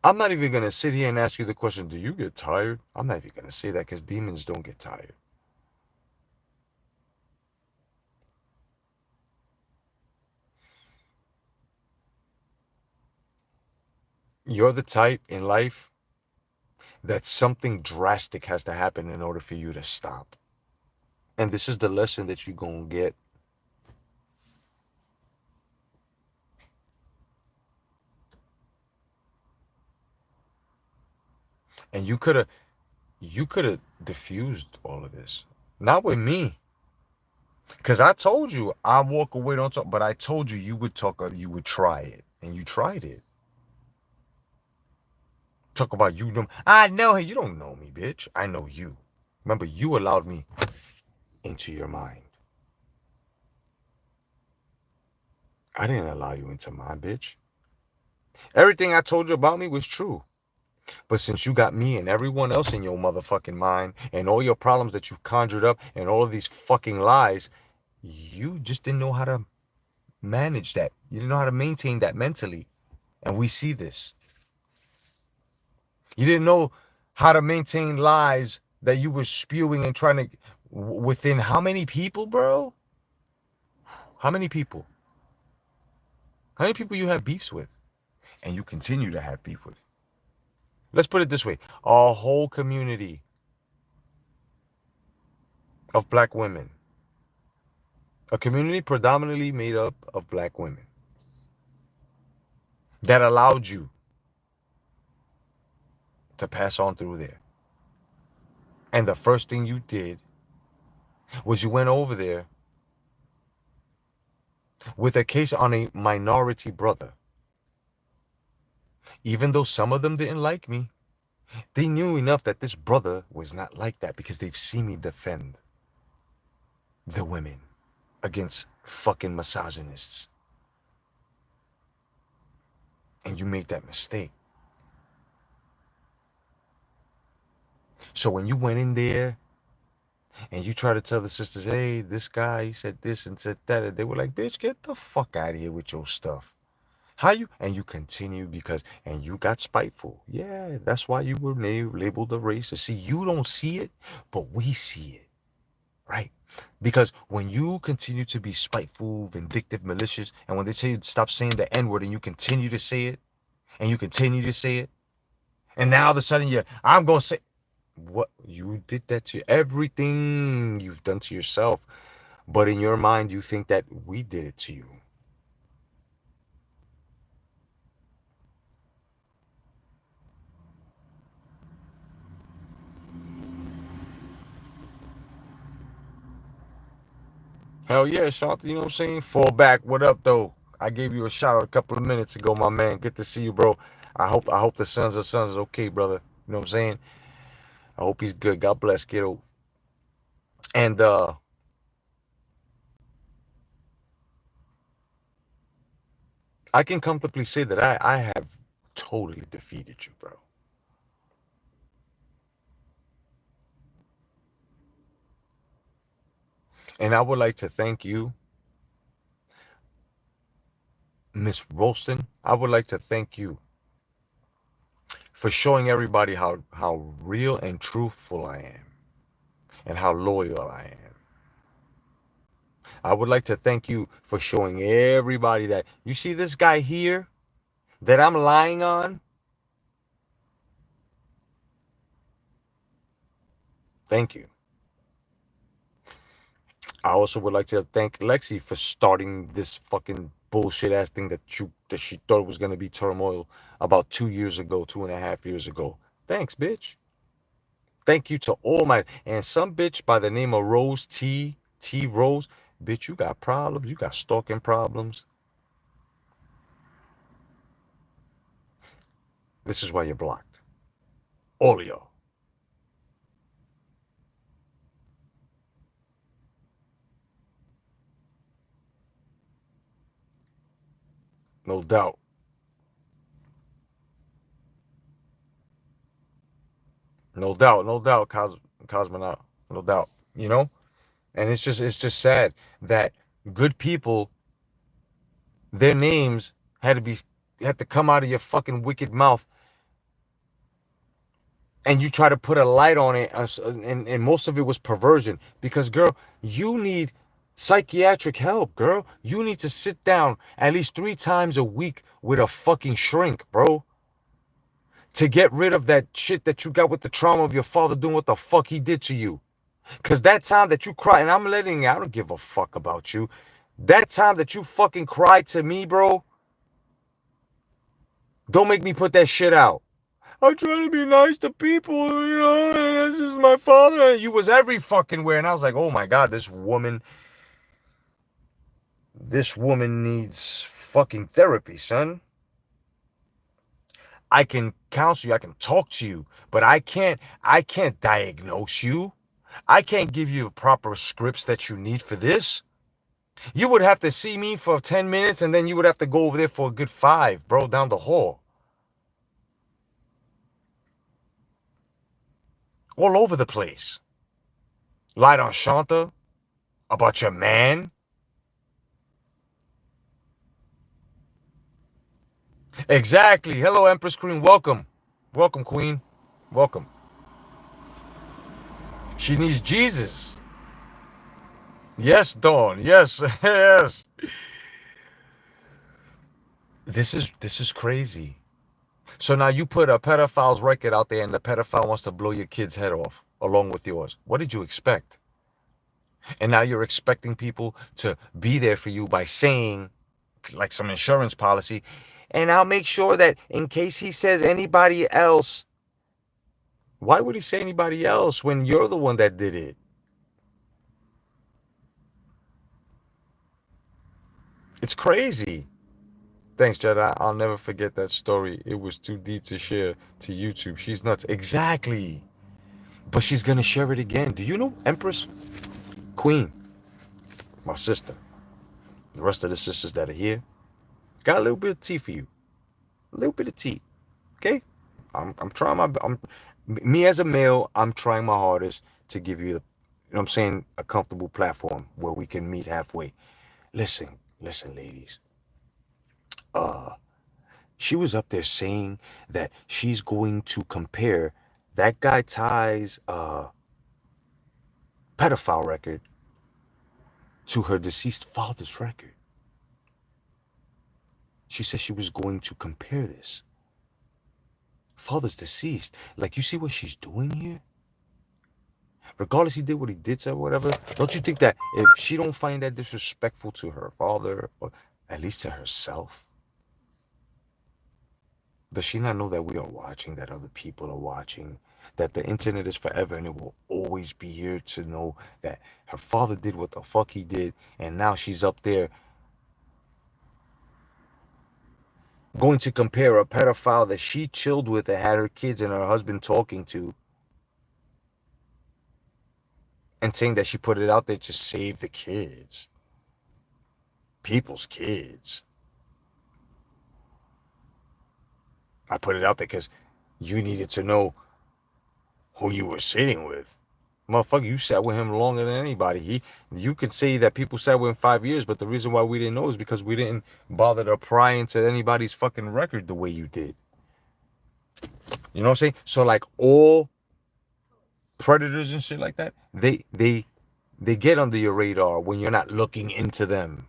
I'm not even going to sit here and ask you the question, do you get tired? I'm not even going to say that because demons don't get tired. You're the type in life that something drastic has to happen in order for you to stop. And this is the lesson that you're going to get. And you could have diffused all of this. Not with me. Because I told you I walk away, don't talk. But I told you would talk, you would try it. And you tried it. Talk about you know. I know you don't know me, bitch. I know you. Remember, you allowed me into your mind. I didn't allow you into mine, bitch. Everything I told you about me was true. But since you got me and everyone else in your motherfucking mind and all your problems that you conjured up and all of these fucking lies, you just didn't know how to manage that. You didn't know how to maintain that mentally. And we see this. You didn't know how to maintain lies that you were spewing and trying to within how many people, bro? How many people? How many people you have beefs with and you continue to have beef with? Let's put it this way. A whole community of black women. A community predominantly made up of black women that allowed you to pass on through there. And the first thing you did was you went over there with a case on a minority brother. Even though some of them didn't like me, they knew enough that this brother was not like that because they've seen me defend the women against fucking misogynists. And you made that mistake. So when you went in there and you try to tell the sisters, hey, this guy, he said this and said that, and they were like, bitch, get the fuck out of here with your stuff. How you, and you continue because, and you got spiteful. Yeah, that's why you were labeled a racist. See, you don't see it, but we see it, right? Because when you continue to be spiteful, vindictive, malicious, and when they tell you to stop saying the N-word and you continue to say it, and you continue to say it, and now all of a sudden I'm going to say, what? You did that to everything you've done to yourself. But in your mind, you think that we did it to you. Hell yeah, Shanta, you know what I'm saying? Fall back. What up, though? I gave you a shout out a couple of minutes ago, my man. Good to see you, bro. I hope the sons is okay, brother. You know what I'm saying? I hope he's good. God bless, kiddo. And I can comfortably say that I have totally defeated you, bro. And I would like to thank you, Miss Rolston. I would like to thank you for showing everybody how real and truthful I am and how loyal I am. I would like to thank you for showing everybody that you see this guy here that I'm lying on. Thank you. I also would like to thank Lexi for starting this fucking bullshit ass thing that she thought was gonna be turmoil about 2 years ago, 2.5 years ago. Thanks, bitch. Thank you to all my and some bitch by the name of Rose T Rose. Bitch, you got problems. You got stalking problems. This is why you're blocked. All of y'all. No doubt. No doubt. No doubt, Cosmonaut. No doubt. You know? And it's just sad that good people, their names had to come out of your fucking wicked mouth and you try to put a light on it, and most of it was perversion. Because, girl, you need psychiatric help, girl. You need to sit down at least 3 times a week with a fucking shrink, bro, to get rid of that shit that you got with the trauma of your father doing what the fuck he did to you. Because that time that you cried, and I'm letting you, I don't give a fuck about you. That time that you fucking cried to me, bro, don't make me put that shit out. I'm trying to be nice to people, and this is my father. And you was every fucking where. And I was like, oh my God, this woman needs fucking therapy, son. I can counsel you, I can talk to you, but I can't diagnose you. I can't give you proper scripts that you need for this. You would have to see me for 10 minutes, and then you would have to go over there for a good 5, bro, down the hall. All over the place. Lied on Shanta about your man. Exactly. Hello, Empress Queen. Welcome. Welcome, Queen. Welcome. She needs Jesus. Yes, Dawn. Yes. Yes. This is crazy. So now you put a pedophile's record out there, and the pedophile wants to blow your kid's head off along with yours. What did you expect? And now you're expecting people to be there for you by saying, like some insurance policy, and I'll make sure that in case he says anybody else. Why would he say anybody else when you're the one that did it? It's crazy. Thanks, Jedi. I'll never forget that story. It was too deep to share to YouTube. She's nuts. Exactly. But she's going to share it again. Do you know Empress Queen, my sister, the rest of the sisters that are here, got a little bit of tea for you. A little bit of tea. Okay? I'm trying me as a male, I'm trying my hardest to give you, I'm saying, a comfortable platform where we can meet halfway. Listen, ladies. She was up there saying that she's going to compare that guy Ty's pedophile record to her deceased father's record. She said she was going to compare this. Father's deceased. Like, you see what she's doing here? Regardless he did what he did to her, whatever, don't you think that if she don't find that disrespectful to her father, or at least to herself, does she not know that we are watching, that other people are watching, that the internet is forever and it will always be here to know that her father did what the fuck he did, and now she's up there going to compare a pedophile that she chilled with and had her kids and her husband talking to, and saying that she put it out there to save the kids. People's kids. I put it out there because you needed to know who you were sitting with. Motherfucker, you sat with him longer than anybody. You could say that people sat with him 5 years, but the reason why we didn't know is because we didn't bother to pry into anybody's fucking record the way you did. You know what I'm saying? So, like, all predators and shit like that, they get under your radar when you're not looking into them.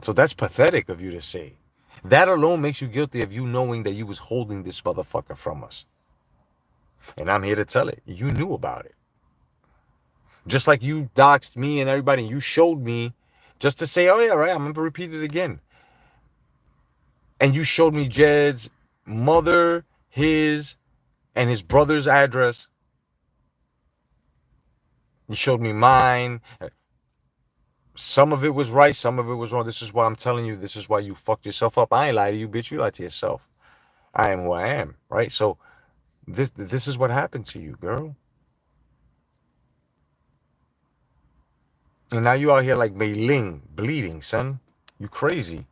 So that's pathetic of you to say. That alone makes you guilty of you knowing that you was holding this motherfucker from us. And I'm here to tell it. You knew about it. Just like you doxed me and everybody, and you showed me just to say, oh yeah, right, I'm going to repeat it again. And you showed me Jed's mother, his, and his brother's address. You showed me mine. Some of it was right, some of it was wrong. This is why I'm telling you, this is why you fucked yourself up. I ain't lie to you, bitch. You lie to yourself. I am who I am, right? So this is what happened to you, girl. And now you out here like Mei Ling, bleeding, son. You crazy.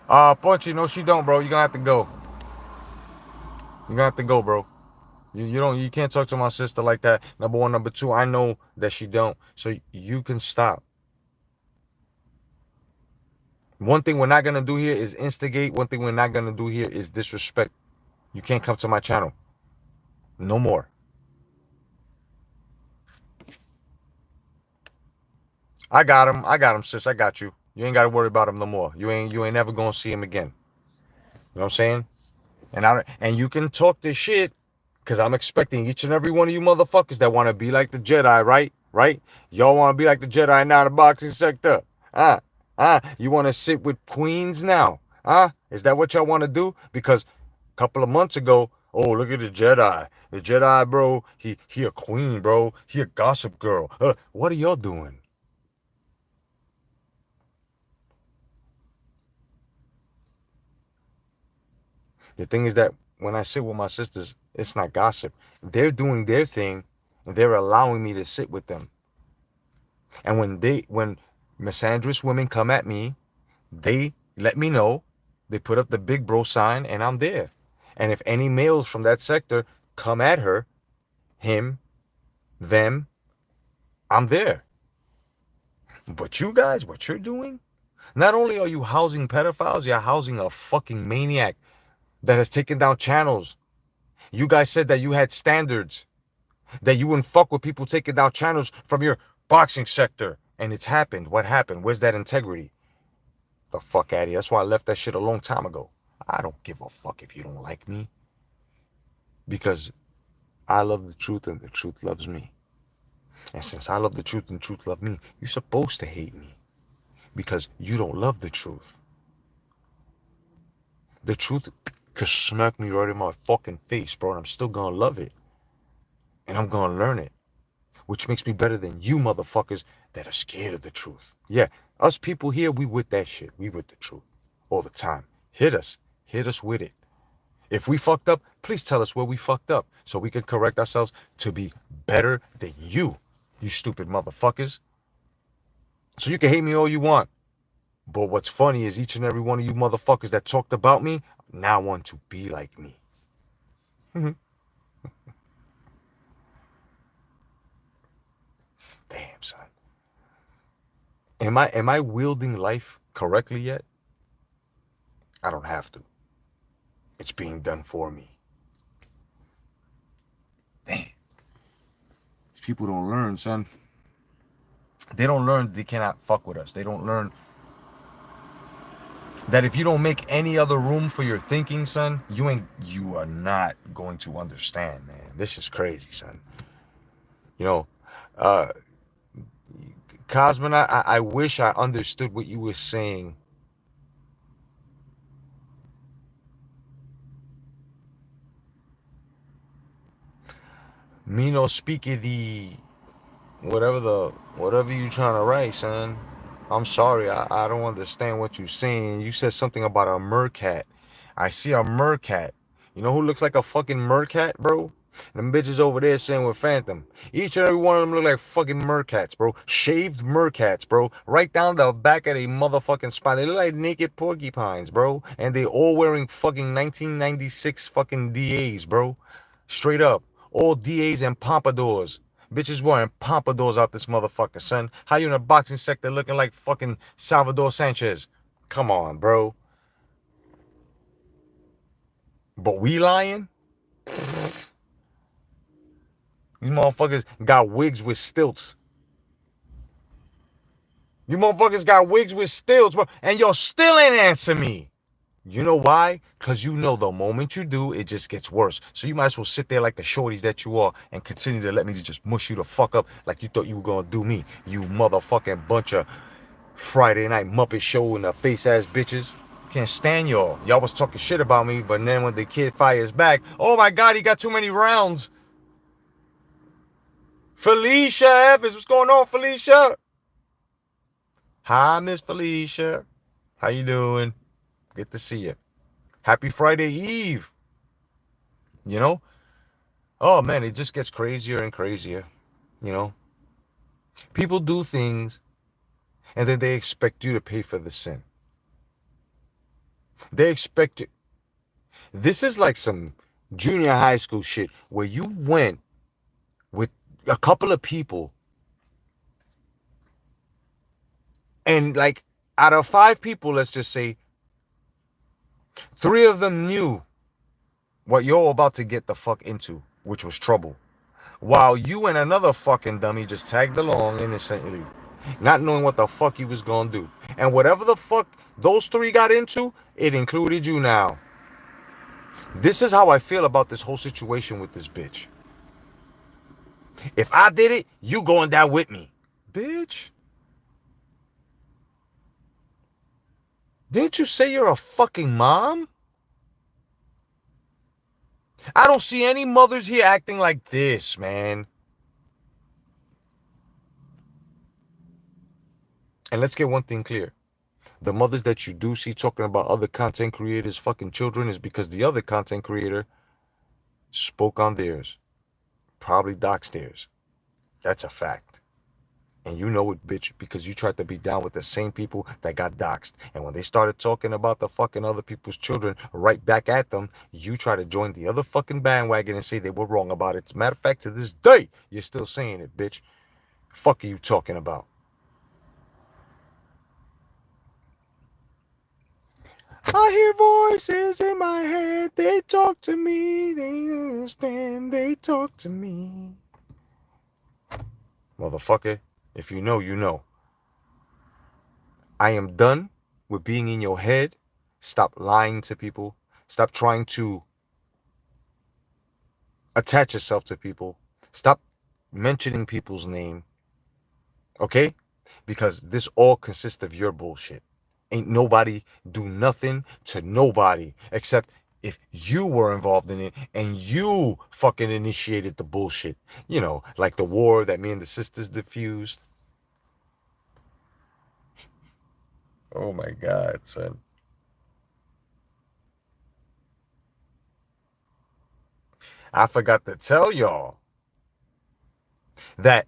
Ponchy, no she don't, bro. You're gonna have to go. You're gonna have to go, bro. You can't talk to my sister like that. Number one. Number two, I know that she don't. So you can stop. One thing we're not gonna do here is instigate. One thing we're not gonna do here is disrespect. You can't come to my channel. No more. I got him. I got him, sis. I got you. You ain't gotta worry about him no more. You ain't never gonna see him again. You know what I'm saying? And you can talk this shit, because I'm expecting each and every one of you motherfuckers that want to be like the Jedi, right? Right? Y'all want to be like the Jedi now in the boxing sector. You want to sit with queens now? Is that what y'all want to do? Because a couple of months ago, oh, look at the Jedi. The Jedi, bro, he a queen, bro. He a gossip girl. What are y'all doing? The thing is that when I sit with my sisters, it's not gossip. They're doing their thing, and they're allowing me to sit with them. And when misandrous women come at me, they let me know. They put up the big bro sign, and I'm there. And if any males from that sector come at her, him, them, I'm there. But you guys, what you're doing, not only are you housing pedophiles, you're housing a fucking maniac that has taken down channels. You guys said that you had standards, that you wouldn't fuck with people taking down channels from your boxing sector. And it's happened. What happened? Where's that integrity? The fuck out of here. That's why I left that shit a long time ago. I don't give a fuck if you don't like me. Because I love the truth and the truth loves me. And since I love the truth and the truth loves me, you're supposed to hate me. Because you don't love the truth. The truth could smack me right in my fucking face, bro. And I'm still gonna love it. And I'm gonna learn it. Which makes me better than you motherfuckers that are scared of the truth. Yeah, us people here, we with that shit. We with the truth all the time. Hit us with it. If we fucked up, please tell us where we fucked up so we can correct ourselves to be better than you stupid motherfuckers. So you can hate me all you want. But what's funny is each and every one of you motherfuckers that talked about me now want to be like me. Damn, son. Am I wielding life correctly yet? I don't have to. It's being done for me. Damn. These people don't learn, son. They don't learn they cannot fuck with us. They don't learn that if you don't make any other room for your thinking, son, you are not going to understand, man. This is crazy, son. You know, Cosman, I wish I understood what you were saying. Me no speak the whatever you trying to write, son. I'm sorry, I don't understand what you're saying. You said something about a mercat. I see a mercat. You know who looks like a fucking mercat, bro? Them bitches over there saying we're Phantom. Each and every one of them look like fucking mercats, bro. Shaved mercats, bro. Right down the back of their motherfucking spine. They look like naked porcupines, bro. And they all wearing fucking 1996 fucking DAs, bro. Straight up. All DAs and pompadours. Bitches wearing pompadours out this motherfucker, son. How you in a boxing sector looking like fucking Salvador Sanchez? Come on, bro. But we lying? These motherfuckers got wigs with stilts. You motherfuckers got wigs with stilts, bro. And y'all still ain't answer me. You know why? Because you know the moment you do, it just gets worse. So you might as well sit there like the shorties that you are and continue to let me just mush you the fuck up like you thought you were going to do me. You motherfucking bunch of Friday night Muppet Show in the face ass bitches. Can't stand y'all. Y'all was talking shit about me, but then when the kid fires back, oh my God, he got too many rounds. Felicia Evans, what's going on, Felicia? Hi, Miss Felicia. How you doing? Good to see you. Happy Friday Eve. You know? Oh man, it just gets crazier and crazier. You know? People do things and then they expect you to pay for the sin. They expect you. This is like some junior high school shit, where you went with a couple of people and like out of 5 people, let's just say 3 of them knew what you're about to get the fuck into, which was trouble. While you and another fucking dummy just tagged along innocently, not knowing what the fuck you was gonna do. And whatever the fuck those 3 got into, it included you now. This is how I feel about this whole situation with this bitch. If I did it, you going down with me. Bitch. Didn't you say you're a fucking mom? I don't see any mothers here acting like this, man. And let's get one thing clear. The mothers that you do see talking about other content creators' fucking children is because the other content creator spoke on theirs. Probably doxed theirs. That's a fact. And you know it, bitch, because you tried to be down with the same people that got doxed. And when they started talking about the fucking other people's children right back at them, you try to join the other fucking bandwagon and say they were wrong about it. As a matter of fact, to this day, you're still saying it, bitch. Fuck are you talking about? I hear voices in my head. They talk to me. They understand. They talk to me. Motherfucker, if you know, you know. I am done with being in your head. Stop lying to people. Stop trying to attach yourself to people. Stop mentioning people's name. Okay? Because this all consists of your bullshit. Ain't nobody do nothing to nobody except if you were involved in it and you fucking initiated the bullshit. You know, like the war that me and the sisters diffused. Oh my God, son. I forgot to tell y'all that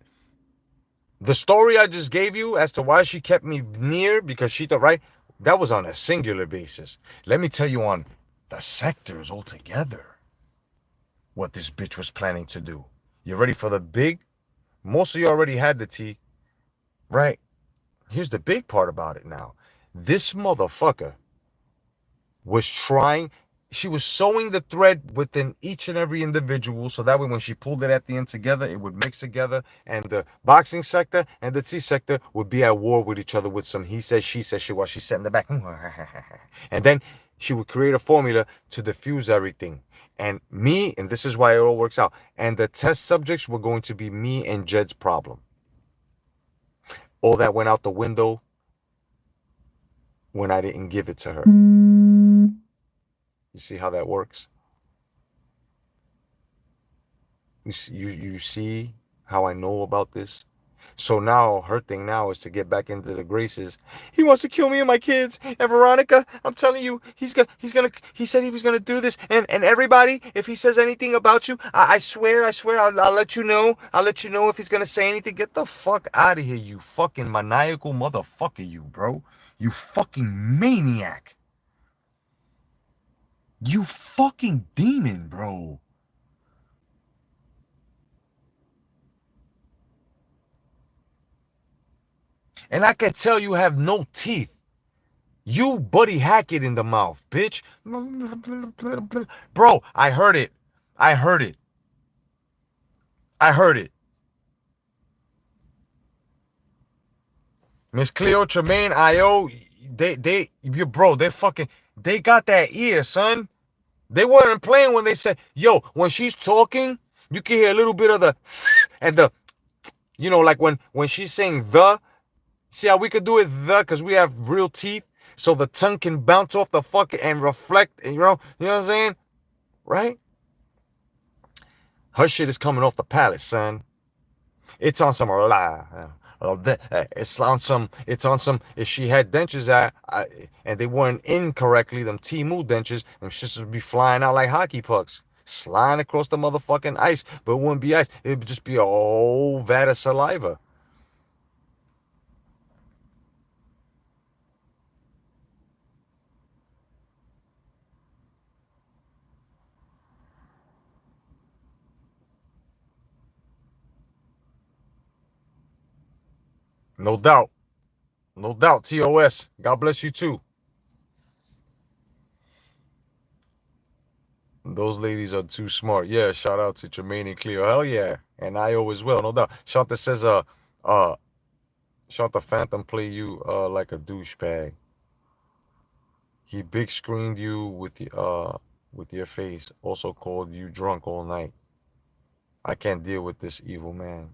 the story I just gave you as to why she kept me near because she thought, right? That was on a singular basis. Let me tell you on the sectors altogether what this bitch was planning to do. You ready for the big? Most of you already had the tea, right? Here's the big part about it now. This motherfucker was trying, she was sewing the thread within each and every individual so that way when she pulled it at the end together, it would mix together and the boxing sector and the T sector would be at war with each other with some he says, she says, she while she's sitting in the back. And then she would create a formula to diffuse everything. And me, and this is why it all works out. And the test subjects were going to be me and Jed's problem. All that went out the window when I didn't give it to her. You see how that works? You see how I know about this? So now her thing now is to get back into the graces. He wants to kill me and my kids. And Veronica, I'm telling you, he said he was gonna do this. And everybody, if he says anything about you, I swear, I'll let you know. I'll let you know if he's gonna say anything. Get the fuck out of here, you fucking maniacal motherfucker, you bro. You fucking maniac. You fucking demon, bro. And I can tell you have no teeth. You Buddy Hackett in the mouth, bitch. Bro, I heard it. I heard it. I heard it. Miss Cleo Tremaine, IO, they got that ear, son. They weren't playing when they said, yo, when she's talking, you can hear a little bit of the, and the, like when she's saying the, see how we could do it because we have real teeth, so the tongue can bounce off the fucking and reflect, and you know what I'm saying? Right? Her shit is coming off the palate, son. It's on some lie. It's on some, if she had dentures and they weren't in correctly, them Timu dentures, them shits would be flying out like hockey pucks. Sliding across the motherfucking ice, but it wouldn't be ice. It would just be a whole vat of saliva. No doubt. No doubt. TOS. God bless you too. Those ladies are too smart. Yeah, shout out to Tremaine and Cleo. Hell yeah. And IO as well, no doubt. Shanta says, uh, Shanta Phantom play you like a douchebag. He big screened you with your face. Also called you drunk all night. I can't deal with this evil man.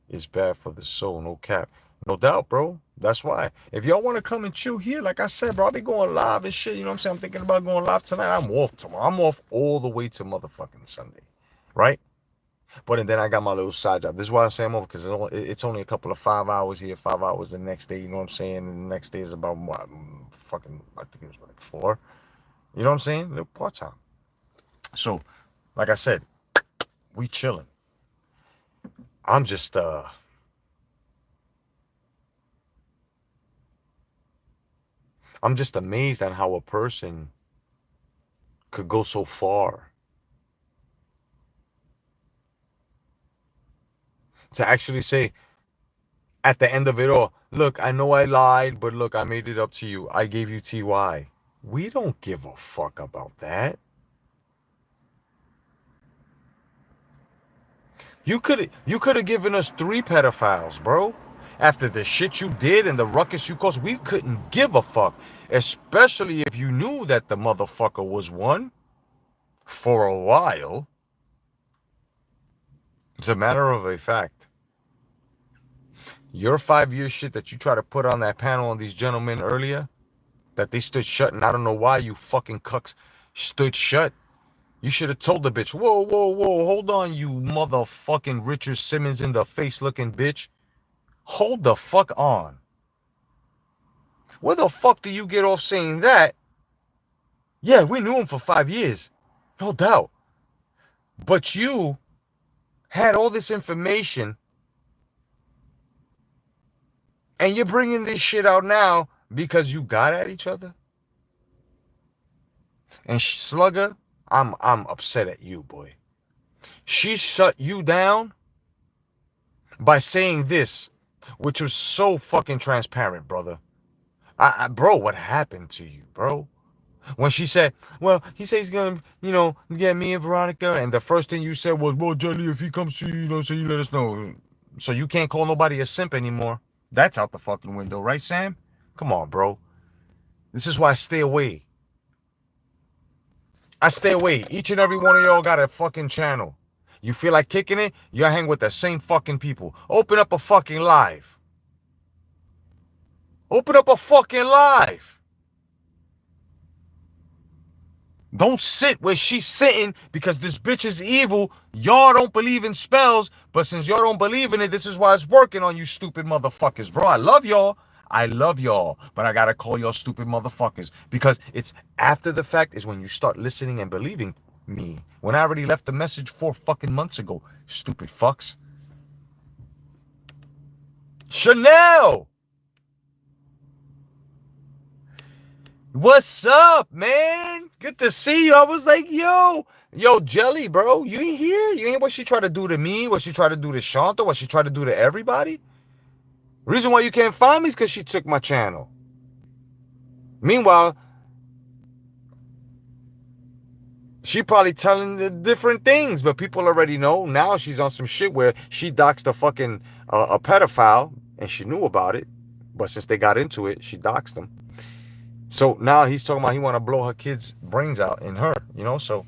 It's bad for the soul, no cap. No doubt, bro. That's why. If y'all want to come and chill here, like I said, bro, I'll be going live and shit. You know what I'm saying? I'm thinking about going live tonight. I'm off tomorrow. I'm off all the way to motherfucking Sunday. Right? But and then I got my little side job. This is why I'm saying I'm over, because it's only a couple of 5 hours here, 5 hours the next day. You know what I'm saying? And the next day is about what, fucking, I think it was like 4. You know what I'm saying? Little part time. So, like I said, we chilling. I'm just amazed at how a person could go so far to actually say at the end of it all, look, I know I lied, but look, I made it up to you. I gave you TY. We don't give a fuck about that. You could have given us 3 pedophiles, bro. After the shit you did and the ruckus you caused, we couldn't give a fuck. Especially if you knew that the motherfucker was one for a while. It's a matter of a fact. Your 5-year shit that you try to put on that panel on these gentlemen earlier, that they stood shut, and I don't know why you fucking cucks stood shut. You should have told the bitch, whoa, whoa, whoa, hold on, you motherfucking Richard Simmons in the face looking bitch. Hold the fuck on. Where the fuck do you get off saying that? Yeah, we knew him for 5 years. No doubt. But you had all this information and you're bringing this shit out now because you got at each other? And Slugger, I'm upset at you, boy. She shut you down by saying this, which was so fucking transparent, brother. Bro, what happened to you, bro? When she said, well, he said he's gonna, get me and Veronica, and the first thing you said was, well, Jelly, if he comes to you, so you let us know. So you can't call nobody a simp anymore. That's out the fucking window, right, Sam? Come on, bro. This is why I stay away. I stay away. Each and every one of y'all got a fucking channel. You feel like kicking it, you hang with the same fucking people. Open up a fucking live. Open up a fucking live. Don't sit where she's sitting because this bitch is evil. Y'all don't believe in spells, but since y'all don't believe in it, this is why it's working on you stupid motherfuckers, bro. I love y'all. But I gotta call y'all stupid motherfuckers because it's after the fact is when you start listening and believing me. When I already left the message 4 fucking months ago, stupid fucks. Chanel! What's up, man? Good to see you. I was like, yo, Jelly, bro, you ain't here? You ain't what she tried to do to me? What she tried to do to Shanta? What she tried to do to everybody? The reason why you can't find me is because she took my channel. Meanwhile, she probably telling the different things, but people already know. Now she's on some shit where she doxed a fucking a pedophile, and she knew about it. But since they got into it, she doxed him. So now he's talking about he want to blow her kids' brains out in her, So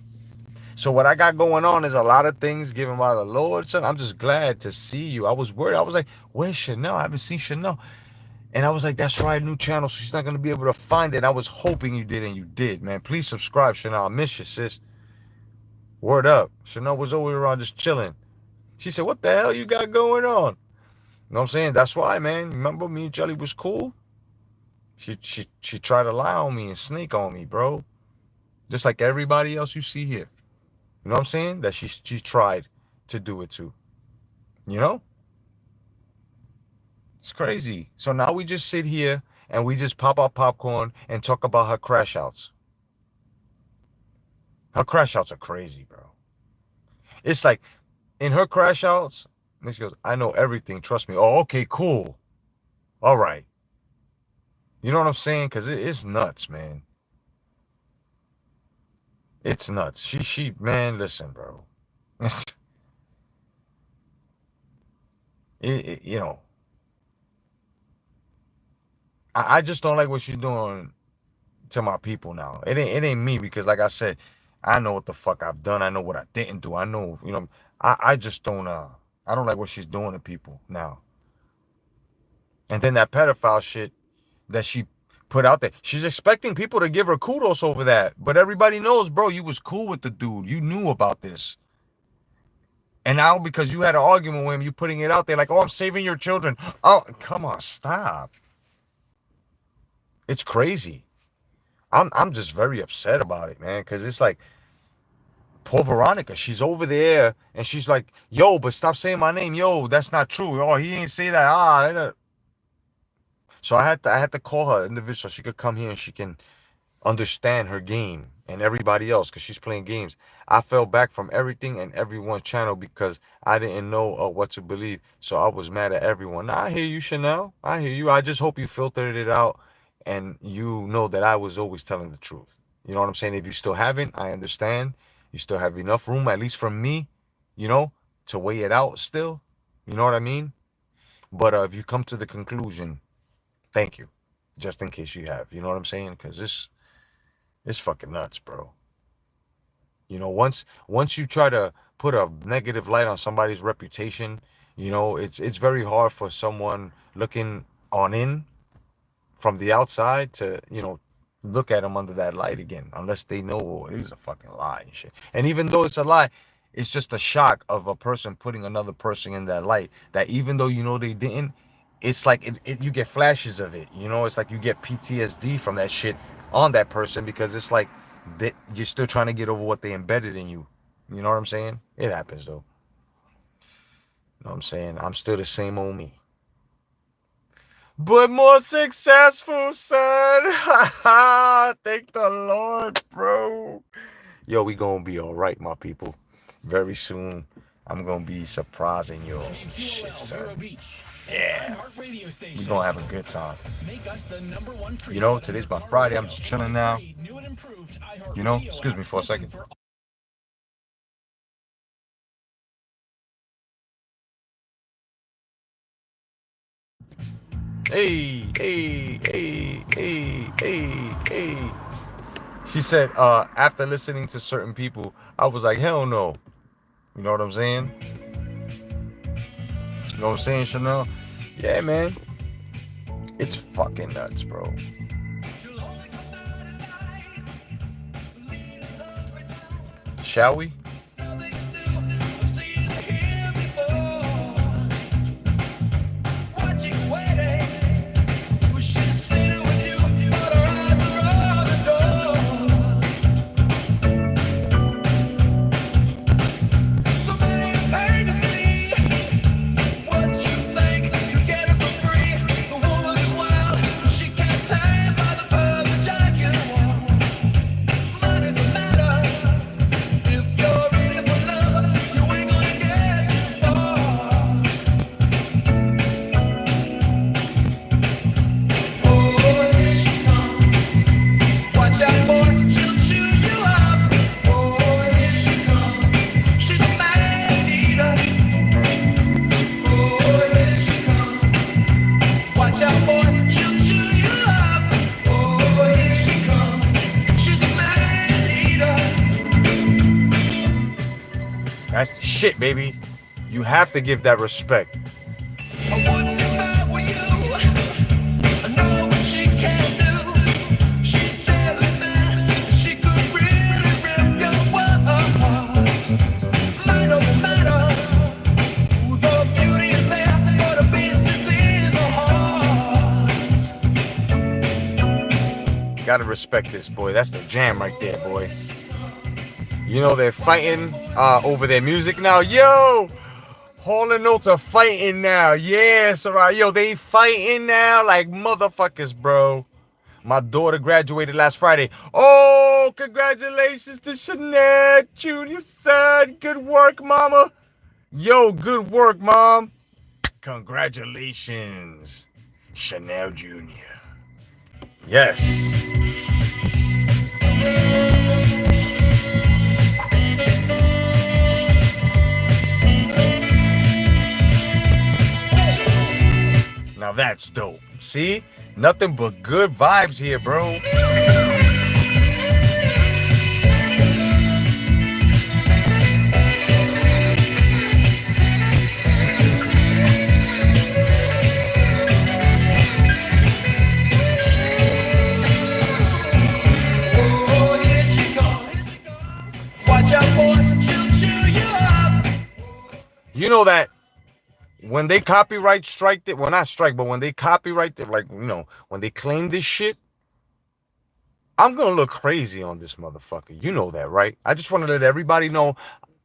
what I got going on is a lot of things given by the Lord, son. I'm just glad to see you. I was worried. I was like, where's Chanel? I haven't seen Chanel. And I was like, that's right, new channel, so she's not going to be able to find it. I was hoping you did, and you did, man. Please subscribe, Chanel. I miss you, sis. Word up. Chanel was over around just chilling. She said, what the hell you got going on? You know what I'm saying? That's why, man. Remember me and Jelly was cool? She tried to lie on me and sneak on me, bro. Just like everybody else you see here. You know what I'm saying? That she tried to do it to. It's crazy. So now we just sit here and we just pop our popcorn and talk about her crash outs. Her crash outs are crazy, bro. It's like in her crash outs, she goes, I know everything, trust me. Oh, okay, cool. All right. You know what I'm saying? Because it's nuts, man. It's nuts. Man, listen, bro. You know, I just don't like what she's doing to my people now. It ain't me because, like I said, I know what the fuck I've done. I know what I didn't do. I know, I just don't, I don't like what she's doing to people now. And then that pedophile shit that she put out there. She's expecting people to give her kudos over that. But everybody knows, bro, you was cool with the dude. You knew about this. And now because you had an argument with him, you putting it out there like, oh, I'm saving your children. Oh, come on, stop. It's crazy. I'm just very upset about it, man. Cause it's like poor Veronica. She's over there and she's like, yo, but stop saying my name. Yo, that's not true. Oh, he ain't say that. So I had to call her individual so she could come here and she can understand her game and everybody else because she's playing games. I fell back from everything and everyone's channel because I didn't know what to believe. So I was mad at everyone. Now, I hear you, Chanel. I hear you. I just hope you filtered it out and you know that I was always telling the truth. You know what I'm saying? If you still haven't, I understand. You still have enough room, at least from me, to weigh it out still. You know what I mean? But if you come to the conclusion, thank you. Just in case you have. You know what I'm saying? Because it's fucking nuts, bro. Once you try to put a negative light on somebody's reputation, it's very hard for someone looking on in from the outside to, look at them under that light again, unless they know, oh, it was a fucking lie and shit. And even though it's a lie, it's just a shock of a person putting another person in that light that even though they didn't, it's like you get flashes of it. It's like you get PTSD from that shit on that person because it's like that you're still trying to get over what they embedded in you. You know what I'm saying? It happens though. You know what I'm saying? I'm still the same old me. But more successful, son. Thank the Lord, bro. Yo, we gonna be all right, my people. Very soon, I'm gonna be surprising you. Shit, son. Yeah. We gonna have a good time. Today's my Friday. I'm just chilling now. Excuse me for a second. Hey, hey, hey, hey, hey, hey. She said, after listening to certain people, I was like, hell no. You know what I'm saying? You know what I'm saying, Chanel? Yeah, man. It's fucking nuts, bro. Shall we? That's the shit, baby. You have to give that respect. Gotta respect this, boy. That's the jam right there, boy. They're fighting over their music now. Yo! Hall and Notes are fighting now. Yes, alright. Yo, they fighting now like motherfuckers, bro. My daughter graduated last Friday. Oh, congratulations to Chanel Junior, son. Good work, mama. Yo, good work, mom. Congratulations. Chanel Jr. Yes. Now that's dope. See? Nothing but good vibes here, bro. Oh, here she comes. Watch out, boy, she'll chew you up. You know that when they copyright strike it, well, not strike, but when they copyright it, like, when they claim this shit, I'm gonna look crazy on this motherfucker. You know that, right? I just want to let everybody know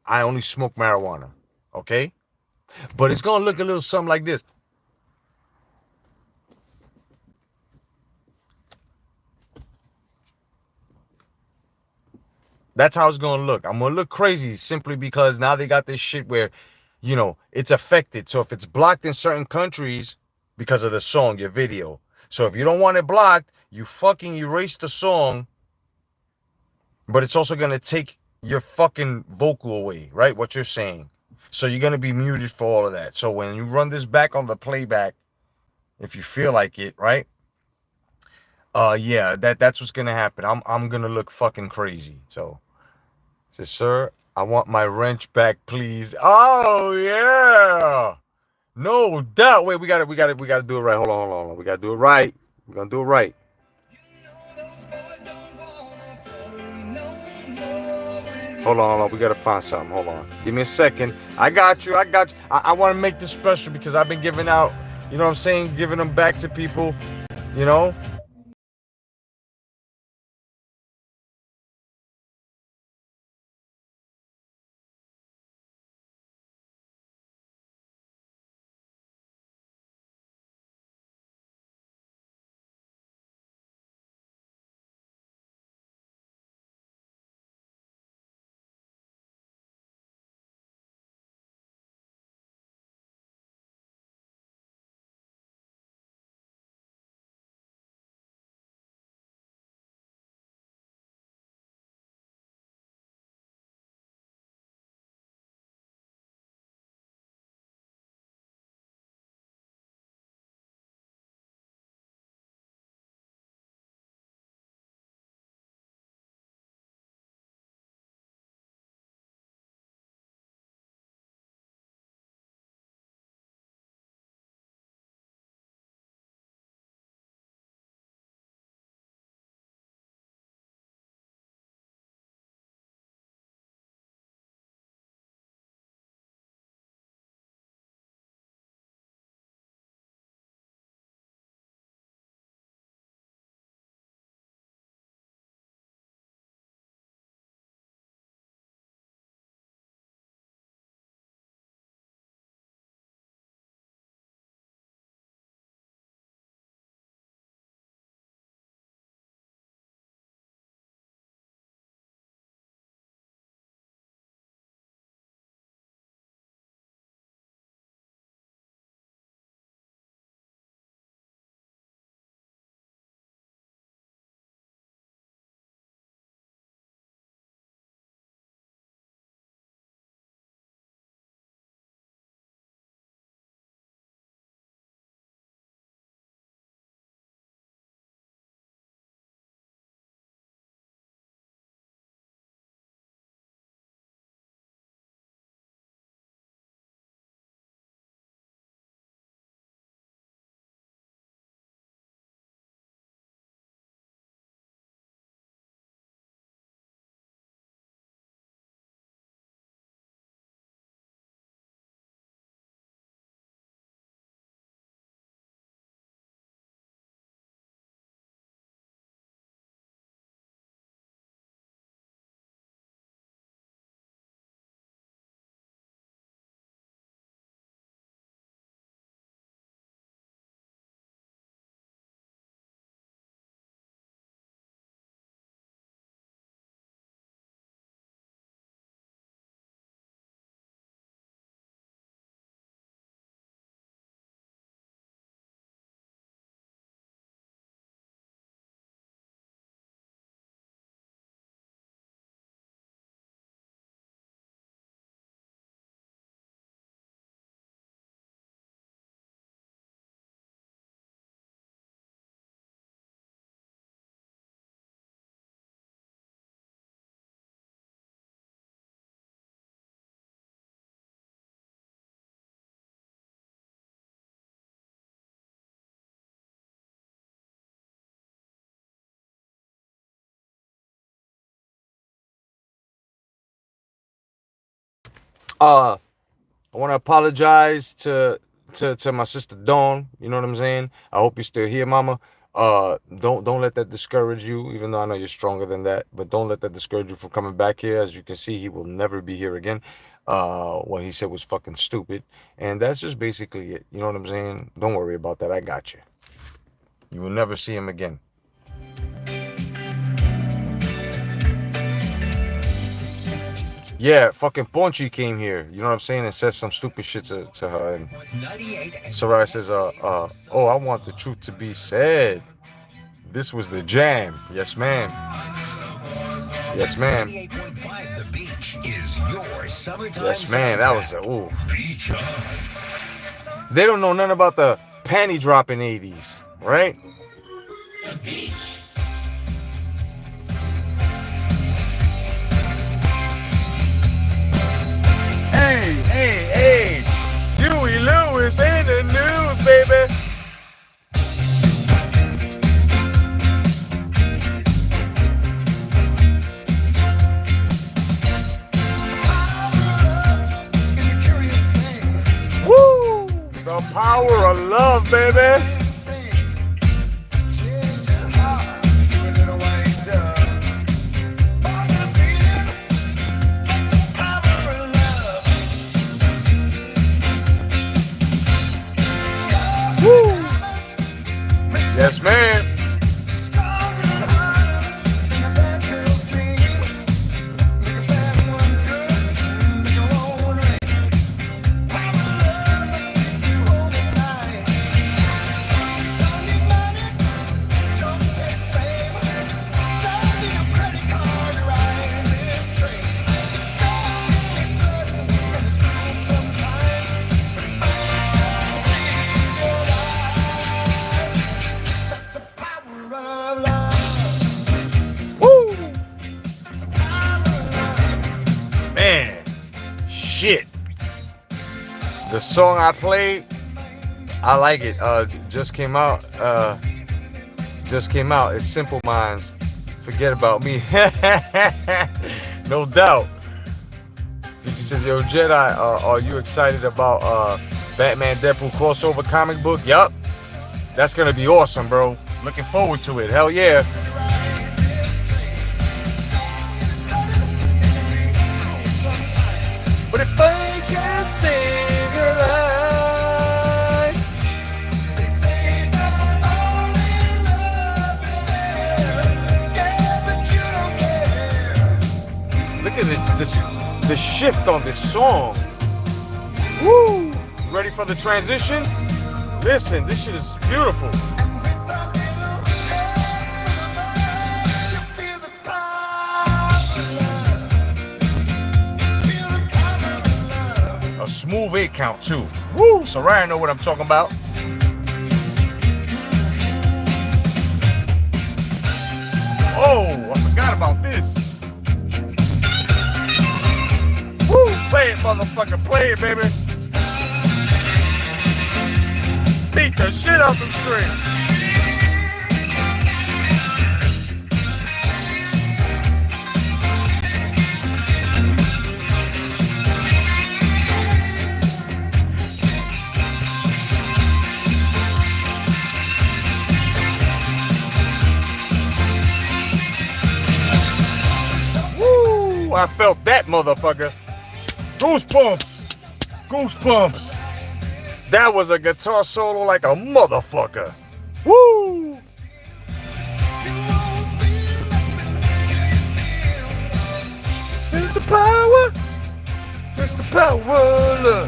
I only smoke marijuana, okay? But it's gonna look a little something like this. That's how it's gonna look. I'm gonna look crazy simply because now they got this shit where, it's affected. So if it's blocked in certain countries because of the song, your video. So if you don't want it blocked, you fucking erase the song, but it's also gonna take your fucking vocal away, right? What you're saying. So you're gonna be muted for all of that. So when you run this back on the playback, if you feel like it, right? Yeah, that's what's gonna happen. I'm gonna look fucking crazy. So say, sir, I want my wrench back, please. Oh yeah. No doubt. Wait, we gotta do it right. Hold on. We gotta do it right. We're gonna do it right. Hold on. We gotta find something. Hold on. Give me a second. I got you. I want to make this special because I've been giving out, you know what I'm saying, giving them back to people, you know. Uh, I want to apologize to my sister Dawn. You know what I'm saying? I hope you're still here, Mama. Don't let that discourage you. Even though I know you're stronger than that, but don't let that discourage you from coming back here. As you can see, he will never be here again. What he said was fucking stupid, and that's just basically it. You know what I'm saying? Don't worry about that. I got you. You will never see him again. Yeah, fucking Ponchi came here. You know what I'm saying? And said some stupid shit to her. And Sarai says, oh, I want the truth to be said. This was the jam. Yes, ma'am. Yes, ma'am. Yes, ma'am. That was a ooh. They don't know nothing about the panty dropping 80s, right? Hey, Huey Lewis in the news, baby. Woo! The power of love, baby. Yes, ma'am. Man, shit. The song I played, I like it. Just came out. It's Simple Minds. Forget about me. No doubt. He says, yo, Jedi, are you excited about Batman Deadpool crossover comic book? Yup. That's gonna be awesome, bro. Looking forward to it. Hell yeah. But if I can save your life, they say that only love is there. Yeah, but you don't care. Look at the shift on this song. Woo! Ready for the transition? Listen, this shit is beautiful. A smooth 8 count too. Woo! So Ryan know what I'm talking about. Oh, I forgot about this. Woo! Play it, motherfucker. Play it, baby. Beat the shit out them strings. I felt that motherfucker. Goosebumps. Goosebumps. That was a guitar solo like a motherfucker. Woo! It's the power. It's the power.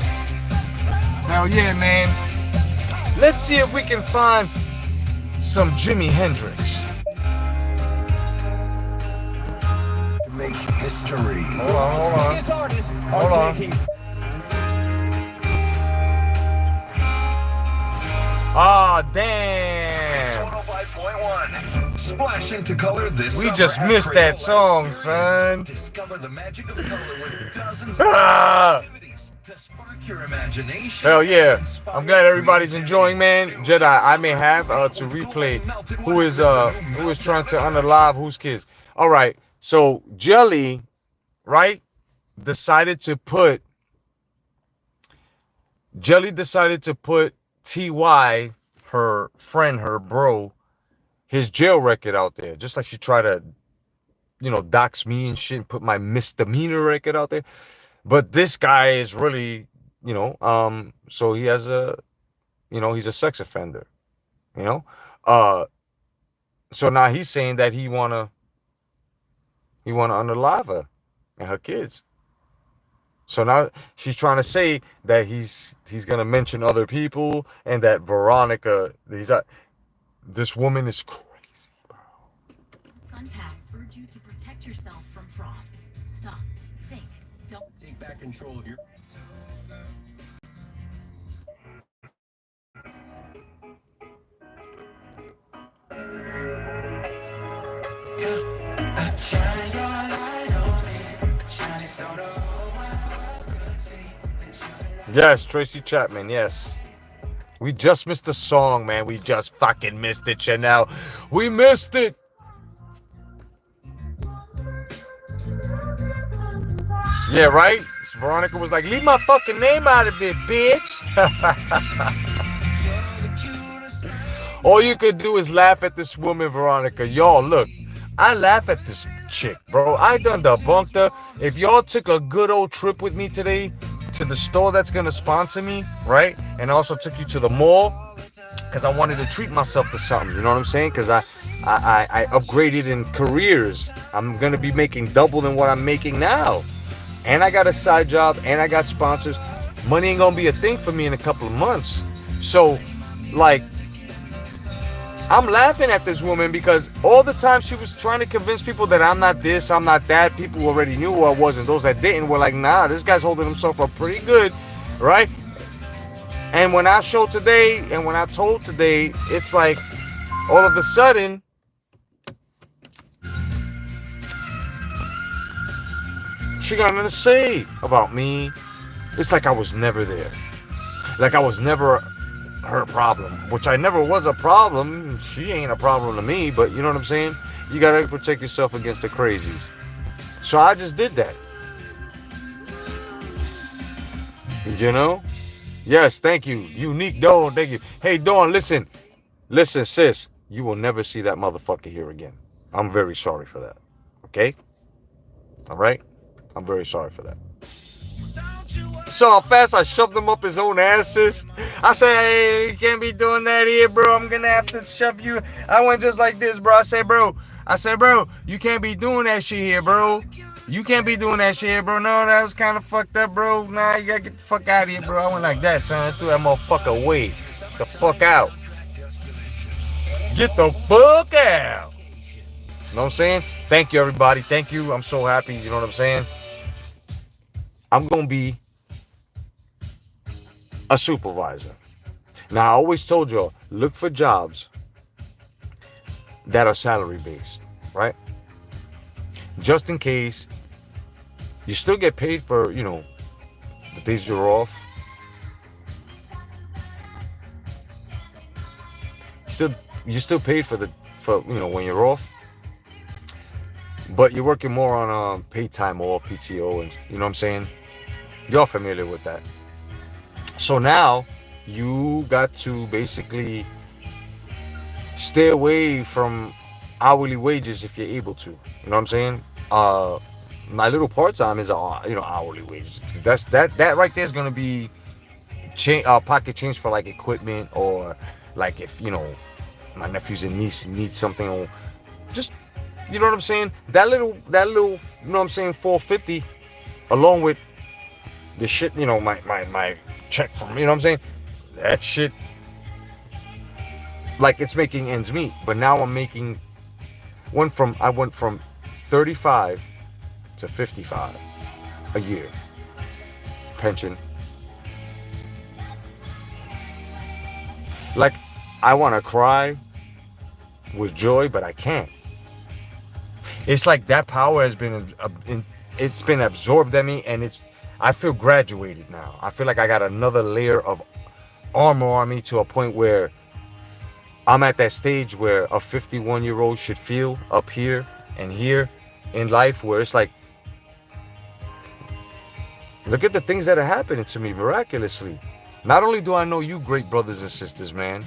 Hell yeah, man. Let's see if we can find some Jimi Hendrix. Make history. Hold on. Hold on. Ah, damn. Splash into color this We just missed that song, son. Discover the magic of color with dozens Ah. of activities to spark your imagination. Hell yeah. I'm glad everybody's enjoying, man. Jedi, I may have to replay who is trying to unalive whose kids. All right. So Jelly, right, decided to put Jelly decided to put Ty, her friend, her bro, his jail record out there, just like she tried to, dox me and shit, and put my misdemeanor record out there. But this guy is really, so he has he's a sex offender, you know. Uh, so now he's saying that he wanna unalive her and her kids. So now she's trying to say that he's gonna mention other people and that Veronica, this woman is crazy, bro. Sunpass urge you to protect yourself from fraud. Stop. Think. Don't Take back control of your. Shine your light on me, shine it so the whole world could see that you're the Yes, Tracy Chapman. Yes, we just missed the song, man. We just fucking missed it, Chanel. We missed it. Yeah, right. Veronica was like, "Leave my fucking name out of it, bitch." cutest thing. All you could do is laugh at this woman, Veronica. Y'all, look, I laugh at this chick, bro. I done debunked her. If y'all took a good old trip with me today to the store that's gonna sponsor me, right? And also took you to the mall, because I wanted to treat myself to something. You know what I'm saying? Because I upgraded in careers. I'm gonna be making double than what I'm making now. And I got a side job and I got sponsors. Money ain't gonna be a thing for me in a couple of months. So, like, I'm laughing at this woman because all the time she was trying to convince people that I'm not this, I'm not that. People who already knew who I was, and those that didn't were like, nah, this guy's holding himself up pretty good, right? And when I showed today and when I told today, it's like all of a sudden, she got nothing to say about me. It's like I was never there. Like I was never her problem, which I never was a problem. She ain't a problem to me, but you know what I'm saying? You gotta protect yourself against the crazies. So I just did that. You know? Yes, thank you. Unique Dawn, thank you. Hey Dawn, listen. Listen, sis. You will never see that motherfucker here again. I'm very sorry for that. Okay? Alright? I'm very sorry for that. So how fast I shoved him up his own asses. I said, hey, you can't be doing that here, bro. I'm gonna have to shove you. I went just like this, bro. I said, bro, you can't be doing that shit here, bro. You can't be doing that shit here, bro. No, that was kind of fucked up, bro. Nah, you gotta get the fuck out of here, bro. I went like that, son. I threw that motherfucker away. Get the fuck out. Get the fuck out. You know what I'm saying? Thank you, everybody. Thank you. I'm so happy. You know what I'm saying? I'm gonna be a supervisor. Now, I always told y'all, look for jobs that are salary based, right? Just in case you still get paid for, the days you're off. You're still paid for when you're off, but you're working more on paid time off, PTO, and you know what I'm saying? Y'all familiar with that. So now you got to basically stay away from hourly wages if you're able to. You know what I'm saying? My little part time is hourly wages. That right there is gonna be pocket change for like equipment, or like if my nephews and niece need something, or just you know what I'm saying. That little you know what I'm saying, 450 along with the shit, my check from, you know what I'm saying? That shit, like, it's making ends meet. But now I went from 35 to 55 a year. Pension. Like, I want to cry with joy, but I can't. It's like that power has been, it's been absorbed in me, and I feel graduated now. I feel like I got another layer of armor on me to a point where I'm at that stage where a 51-year-old should feel up here and here in life, where it's like, look at the things that are happening to me miraculously. Not only do I know you great brothers and sisters, man,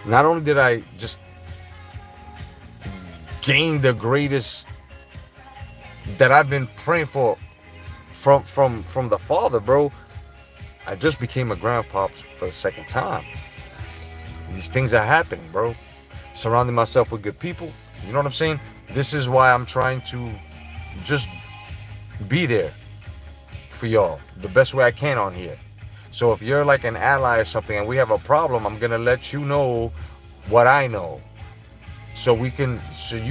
not only did I just gain the greatest that I've been praying for from the Father, bro. I just became a grandpa for the second time. These things are happening, bro. Surrounding myself with good people. You know what I'm saying? This is why I'm trying to just be there for y'all the best way I can on here. So if you're like an ally or something and we have a problem, I'm gonna let you know what I know. So you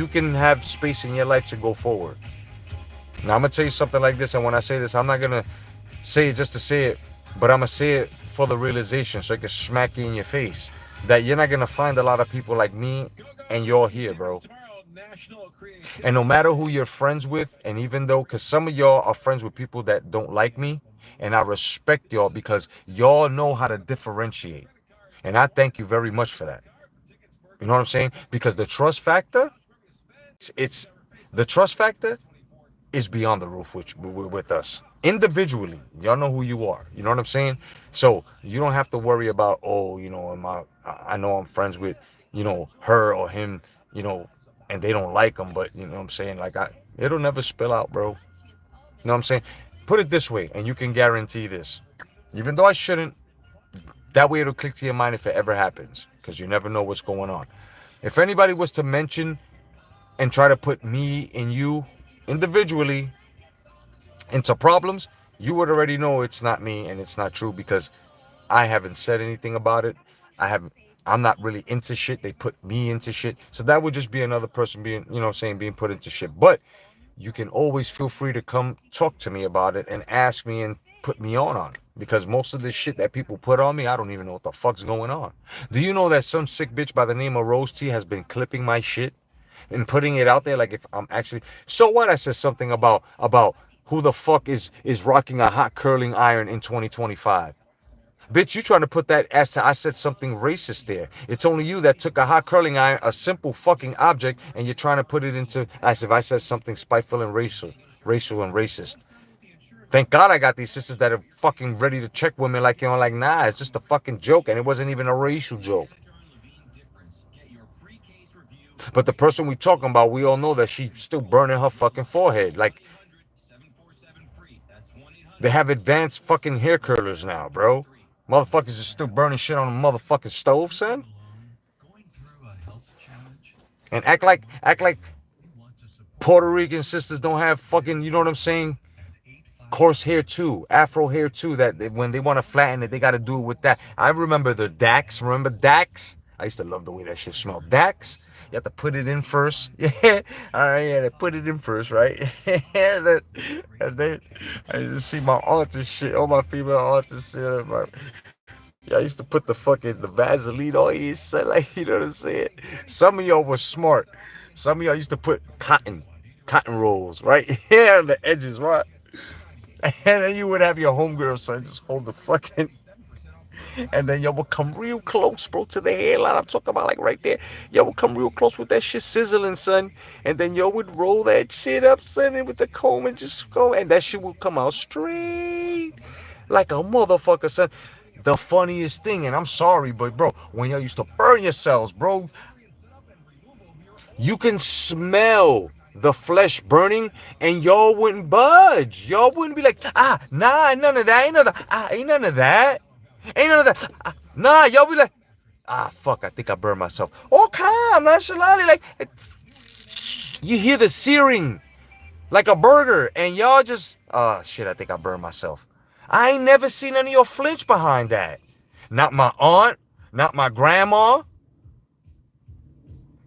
can have space in your life to go forward. Now I'm gonna tell you something like this, and when I say this, I'm not gonna say it just to say it, but I'm gonna say it for the realization so it can smack you in your face that you're not gonna find a lot of people like me and you're here, bro. And no matter who you're friends with, and even though, because some of y'all are friends with people that don't like me, and I respect y'all because y'all know how to differentiate. And I thank you very much for that. You know what I'm saying? Because the trust factor, it's the trust factor is beyond the roof with us individually. Y'all know who you are. You know what I'm saying? So you don't have to worry about, oh, I know I'm friends with, her or him, you know, and they don't like them, but you know what I'm saying? Like it'll never spill out, bro. You know what I'm saying? Put it this way, and you can guarantee this. Even though I shouldn't, that way it'll click to your mind if it ever happens, because you never know what's going on. If anybody was to mention and try to put me and you individually into problems, you would already know it's not me and it's not true because I haven't said anything about it. I'm not really into shit. They put me into shit. So that would just be another person being, being put into shit. But you can always feel free to come talk to me about it and ask me and put me on it. Because most of the shit that people put on me, I don't even know what the fuck's going on. Do you know that some sick bitch by the name of Rose T has been clipping my shit and putting it out there like if I'm actually, so what? I said something about who the fuck is rocking a hot curling iron in 2025. Bitch, you trying to put that as to I said something racist there. It's only you that took a hot curling iron, a simple fucking object, and you're trying to put it into as if I said something spiteful and racial and racist. Thank God I got these sisters that are fucking ready to check women like, like, nah, it's just a fucking joke, and it wasn't even a racial joke. But the person we talking about, we all know that she's still burning her fucking forehead. Like, they have advanced fucking hair curlers now, bro. Motherfuckers is still burning shit on a motherfucking stove, son. And act like Puerto Rican sisters don't have fucking, you know what I'm saying? Coarse hair too, afro hair too, that when they want to flatten it, they got to do it with that. I remember the Dax. Remember Dax? I used to love the way that shit smelled. Dax, you have to put it in first. Yeah, all right, yeah, they put it in first, right? and then I used to see my aunts and shit, all my female aunts and shit. Yeah, I used to put the Vaseline on you, son, like, you know what I'm saying? Some of y'all were smart. Some of y'all used to put cotton rolls, right? Yeah, on the edges, right? And then you would have your homegirl, son, just hold the fucking, and then y'all would come real close, bro, to the hairline. I'm talking about like right there. Y'all would come real close with that shit sizzling, son. And then y'all would roll that shit up, son, and with the comb and just go, and that shit would come out straight like a motherfucker, son. The funniest thing, and I'm sorry, but bro, when y'all used to burn yourselves, bro, you can smell the flesh burning and y'all wouldn't budge. Y'all wouldn't be like, nah, none of that, ain't none of that, ain't none of that, ain't none of that. Nah, y'all be like, fuck, I think I burned myself. Oh, calm, nonchalantly, like, you hear the searing like a burger, and y'all just, shit, I think I burned myself. I ain't never seen any of y'all flinch behind that. Not my aunt, not my grandma.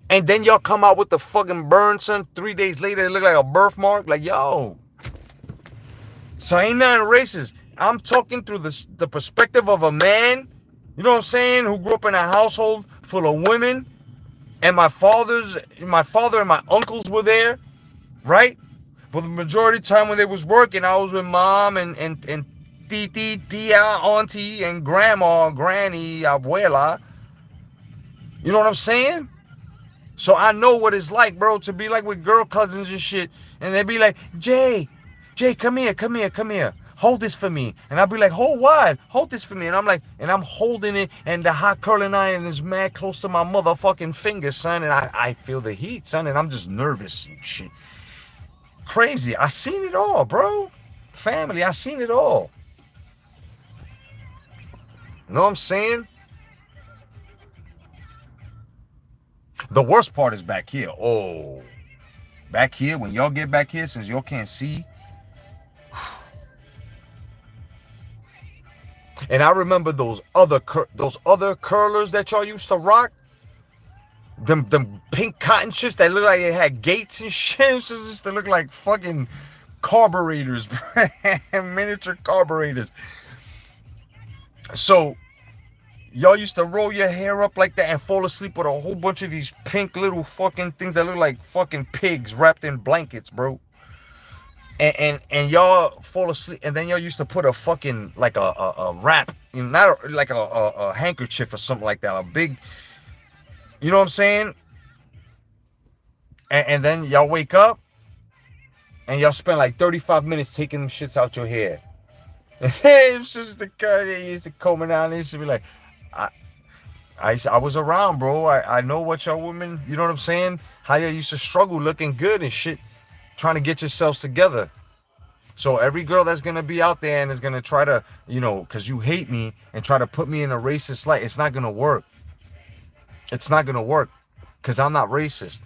And then y'all come out with the fucking burn, son. 3 days later, it look like a birthmark. Like, yo. So ain't nothing racist. I'm talking through the perspective of a man, you know what I'm saying, who grew up in a household full of women. And my father and my uncles were there, right? But the majority of the time when they was working, I was with mom and titi, tia, auntie, and grandma, granny, abuela. You know what I'm saying? So I know what it's like, bro, to be like with girl cousins and shit. And they be like, Jay, come here. hold this for me. And I'll be like, hold what? Hold this for me. And I'm like, and I'm holding it, and the hot curling iron is mad close to my motherfucking fingers, son. And I feel the heat, son, and I'm just nervous and shit. Crazy. I seen it all, bro. Family, I seen it all. You know what I'm saying? The worst part is back here. Oh, back here, when y'all get back here, since y'all can't see. And I remember those other curlers that y'all used to rock. Them pink cotton shits that look like it had gates and shit. It used to look like fucking carburetors, miniature carburetors. So y'all used to roll your hair up like that and fall asleep with a whole bunch of these pink little fucking things that look like fucking pigs wrapped in blankets, bro. And y'all fall asleep, and then y'all used to put a fucking like a wrap, you know, not like a handkerchief or something like that, a big, you know what I'm saying? And then y'all wake up, and y'all spend like 35 minutes taking them shits out your hair. Hey, it's just the guy that used to coming out, and used to be like, I was around, bro. I know what y'all women, you know what I'm saying? How y'all used to struggle looking good and shit, trying to get yourselves together. So every girl that's going to be out there and is going to try to, you know, because you hate me and try to put me in a racist light, it's not going to work. It's not going to work because I'm not racist.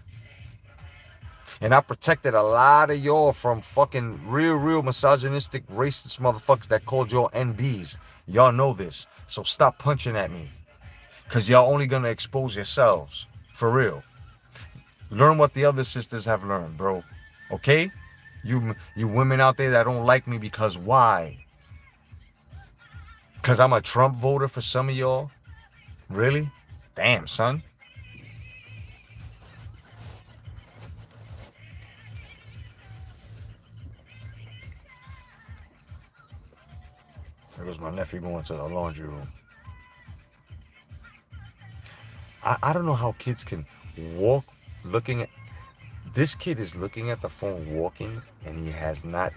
And I protected a lot of y'all from fucking real misogynistic racist motherfuckers that called y'all NBs. Y'all know this. So stop punching at me because y'all only going to expose yourselves. For real. Learn what the other sisters have learned, bro. Okay? You women out there that don't like me because why? Because I'm a Trump voter for some of y'all? Really? Damn, son. There goes my nephew going to the laundry room. I don't know how kids can walk looking at... This kid is looking at the phone walking, and he has not...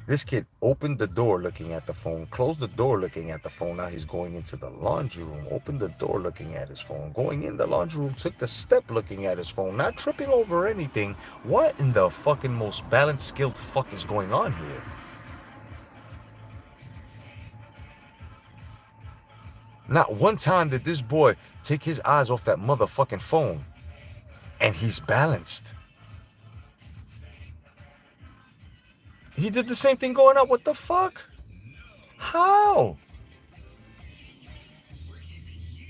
This kid opened the door looking at the phone, closed the door looking at the phone. Now he's going into the laundry room, opened the door looking at his phone, going in the laundry room, took the step looking at his phone, not tripping over anything. What in the fucking most balanced, skilled fuck is going on here? Not one time did this boy take his eyes off that motherfucking phone. And he's balanced. He did the same thing going up. What the fuck? How?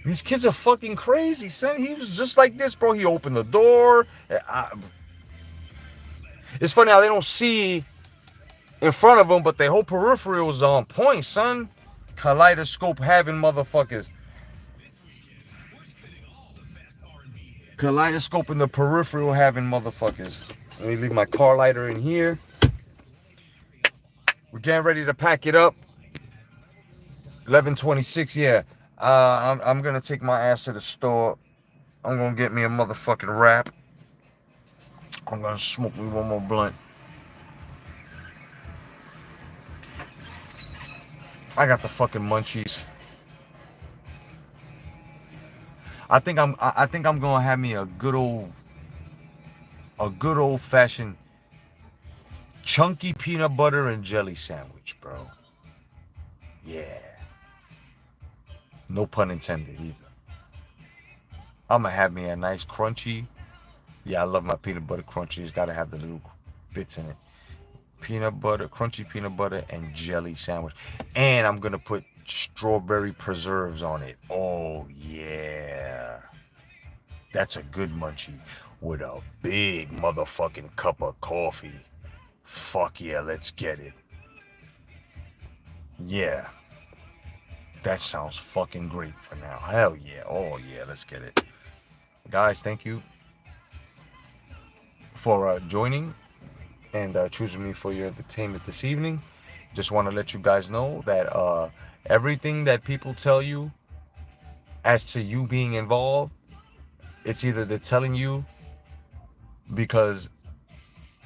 These kids are fucking crazy, son. He was just like this, bro. He opened the door. It's funny how they don't see in front of them, but their whole peripheral is on point, son. Kaleidoscope having motherfuckers. Kaleidoscope in the peripheral having motherfuckers. Let me leave my car lighter in here. We're getting ready to pack it up. 11:26, yeah. I'm gonna take my ass to the store. I'm gonna get me a motherfucking wrap. I'm gonna smoke me one more blunt. I got the fucking munchies. I think I'm gonna have me a good old fashioned chunky peanut butter and jelly sandwich, bro. Yeah. No pun intended either. I'm gonna have me a nice crunchy. Yeah, I love my peanut butter crunchy. It's gotta have the little bits in it. Peanut butter, crunchy peanut butter and jelly sandwich. And I'm gonna put strawberry preserves on it. Oh yeah. That's a good munchie with a big motherfucking cup of coffee. Fuck yeah, let's get it. Yeah. That sounds fucking great for now. Hell yeah. Oh yeah, let's get it. Guys, thank you for joining and choosing me for your entertainment this evening. Just want to let you guys know that everything that people tell you as to you being involved, it's either they're telling you because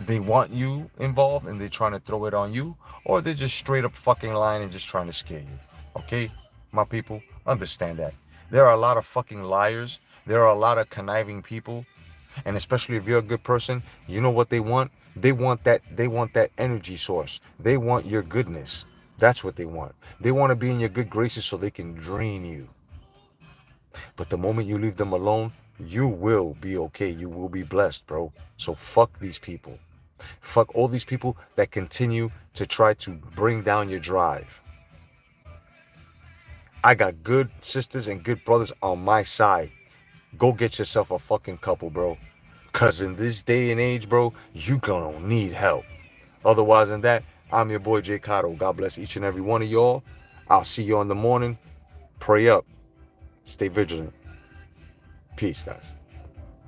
they want you involved and they're trying to throw it on you, or they're just straight up fucking lying and just trying to scare you. Okay, my people, understand that. There are a lot of fucking liars. There are a lot of conniving people, and especially if you're a good person, you know what they want? They want that energy source. They want your goodness. That's what they want. They want to be in your good graces so they can drain you. But the moment you leave them alone, you will be okay. You will be blessed, bro. So fuck these people. Fuck all these people that continue to try to bring down your drive. I got good sisters and good brothers on my side. Go get yourself a fucking couple, bro. Cause in this day and age, bro, you gonna need help. Otherwise than that, I'm your boy Jay Cotto. God bless each and every one of y'all. I'll see you in the morning. Pray up. Stay vigilant. Peace, guys.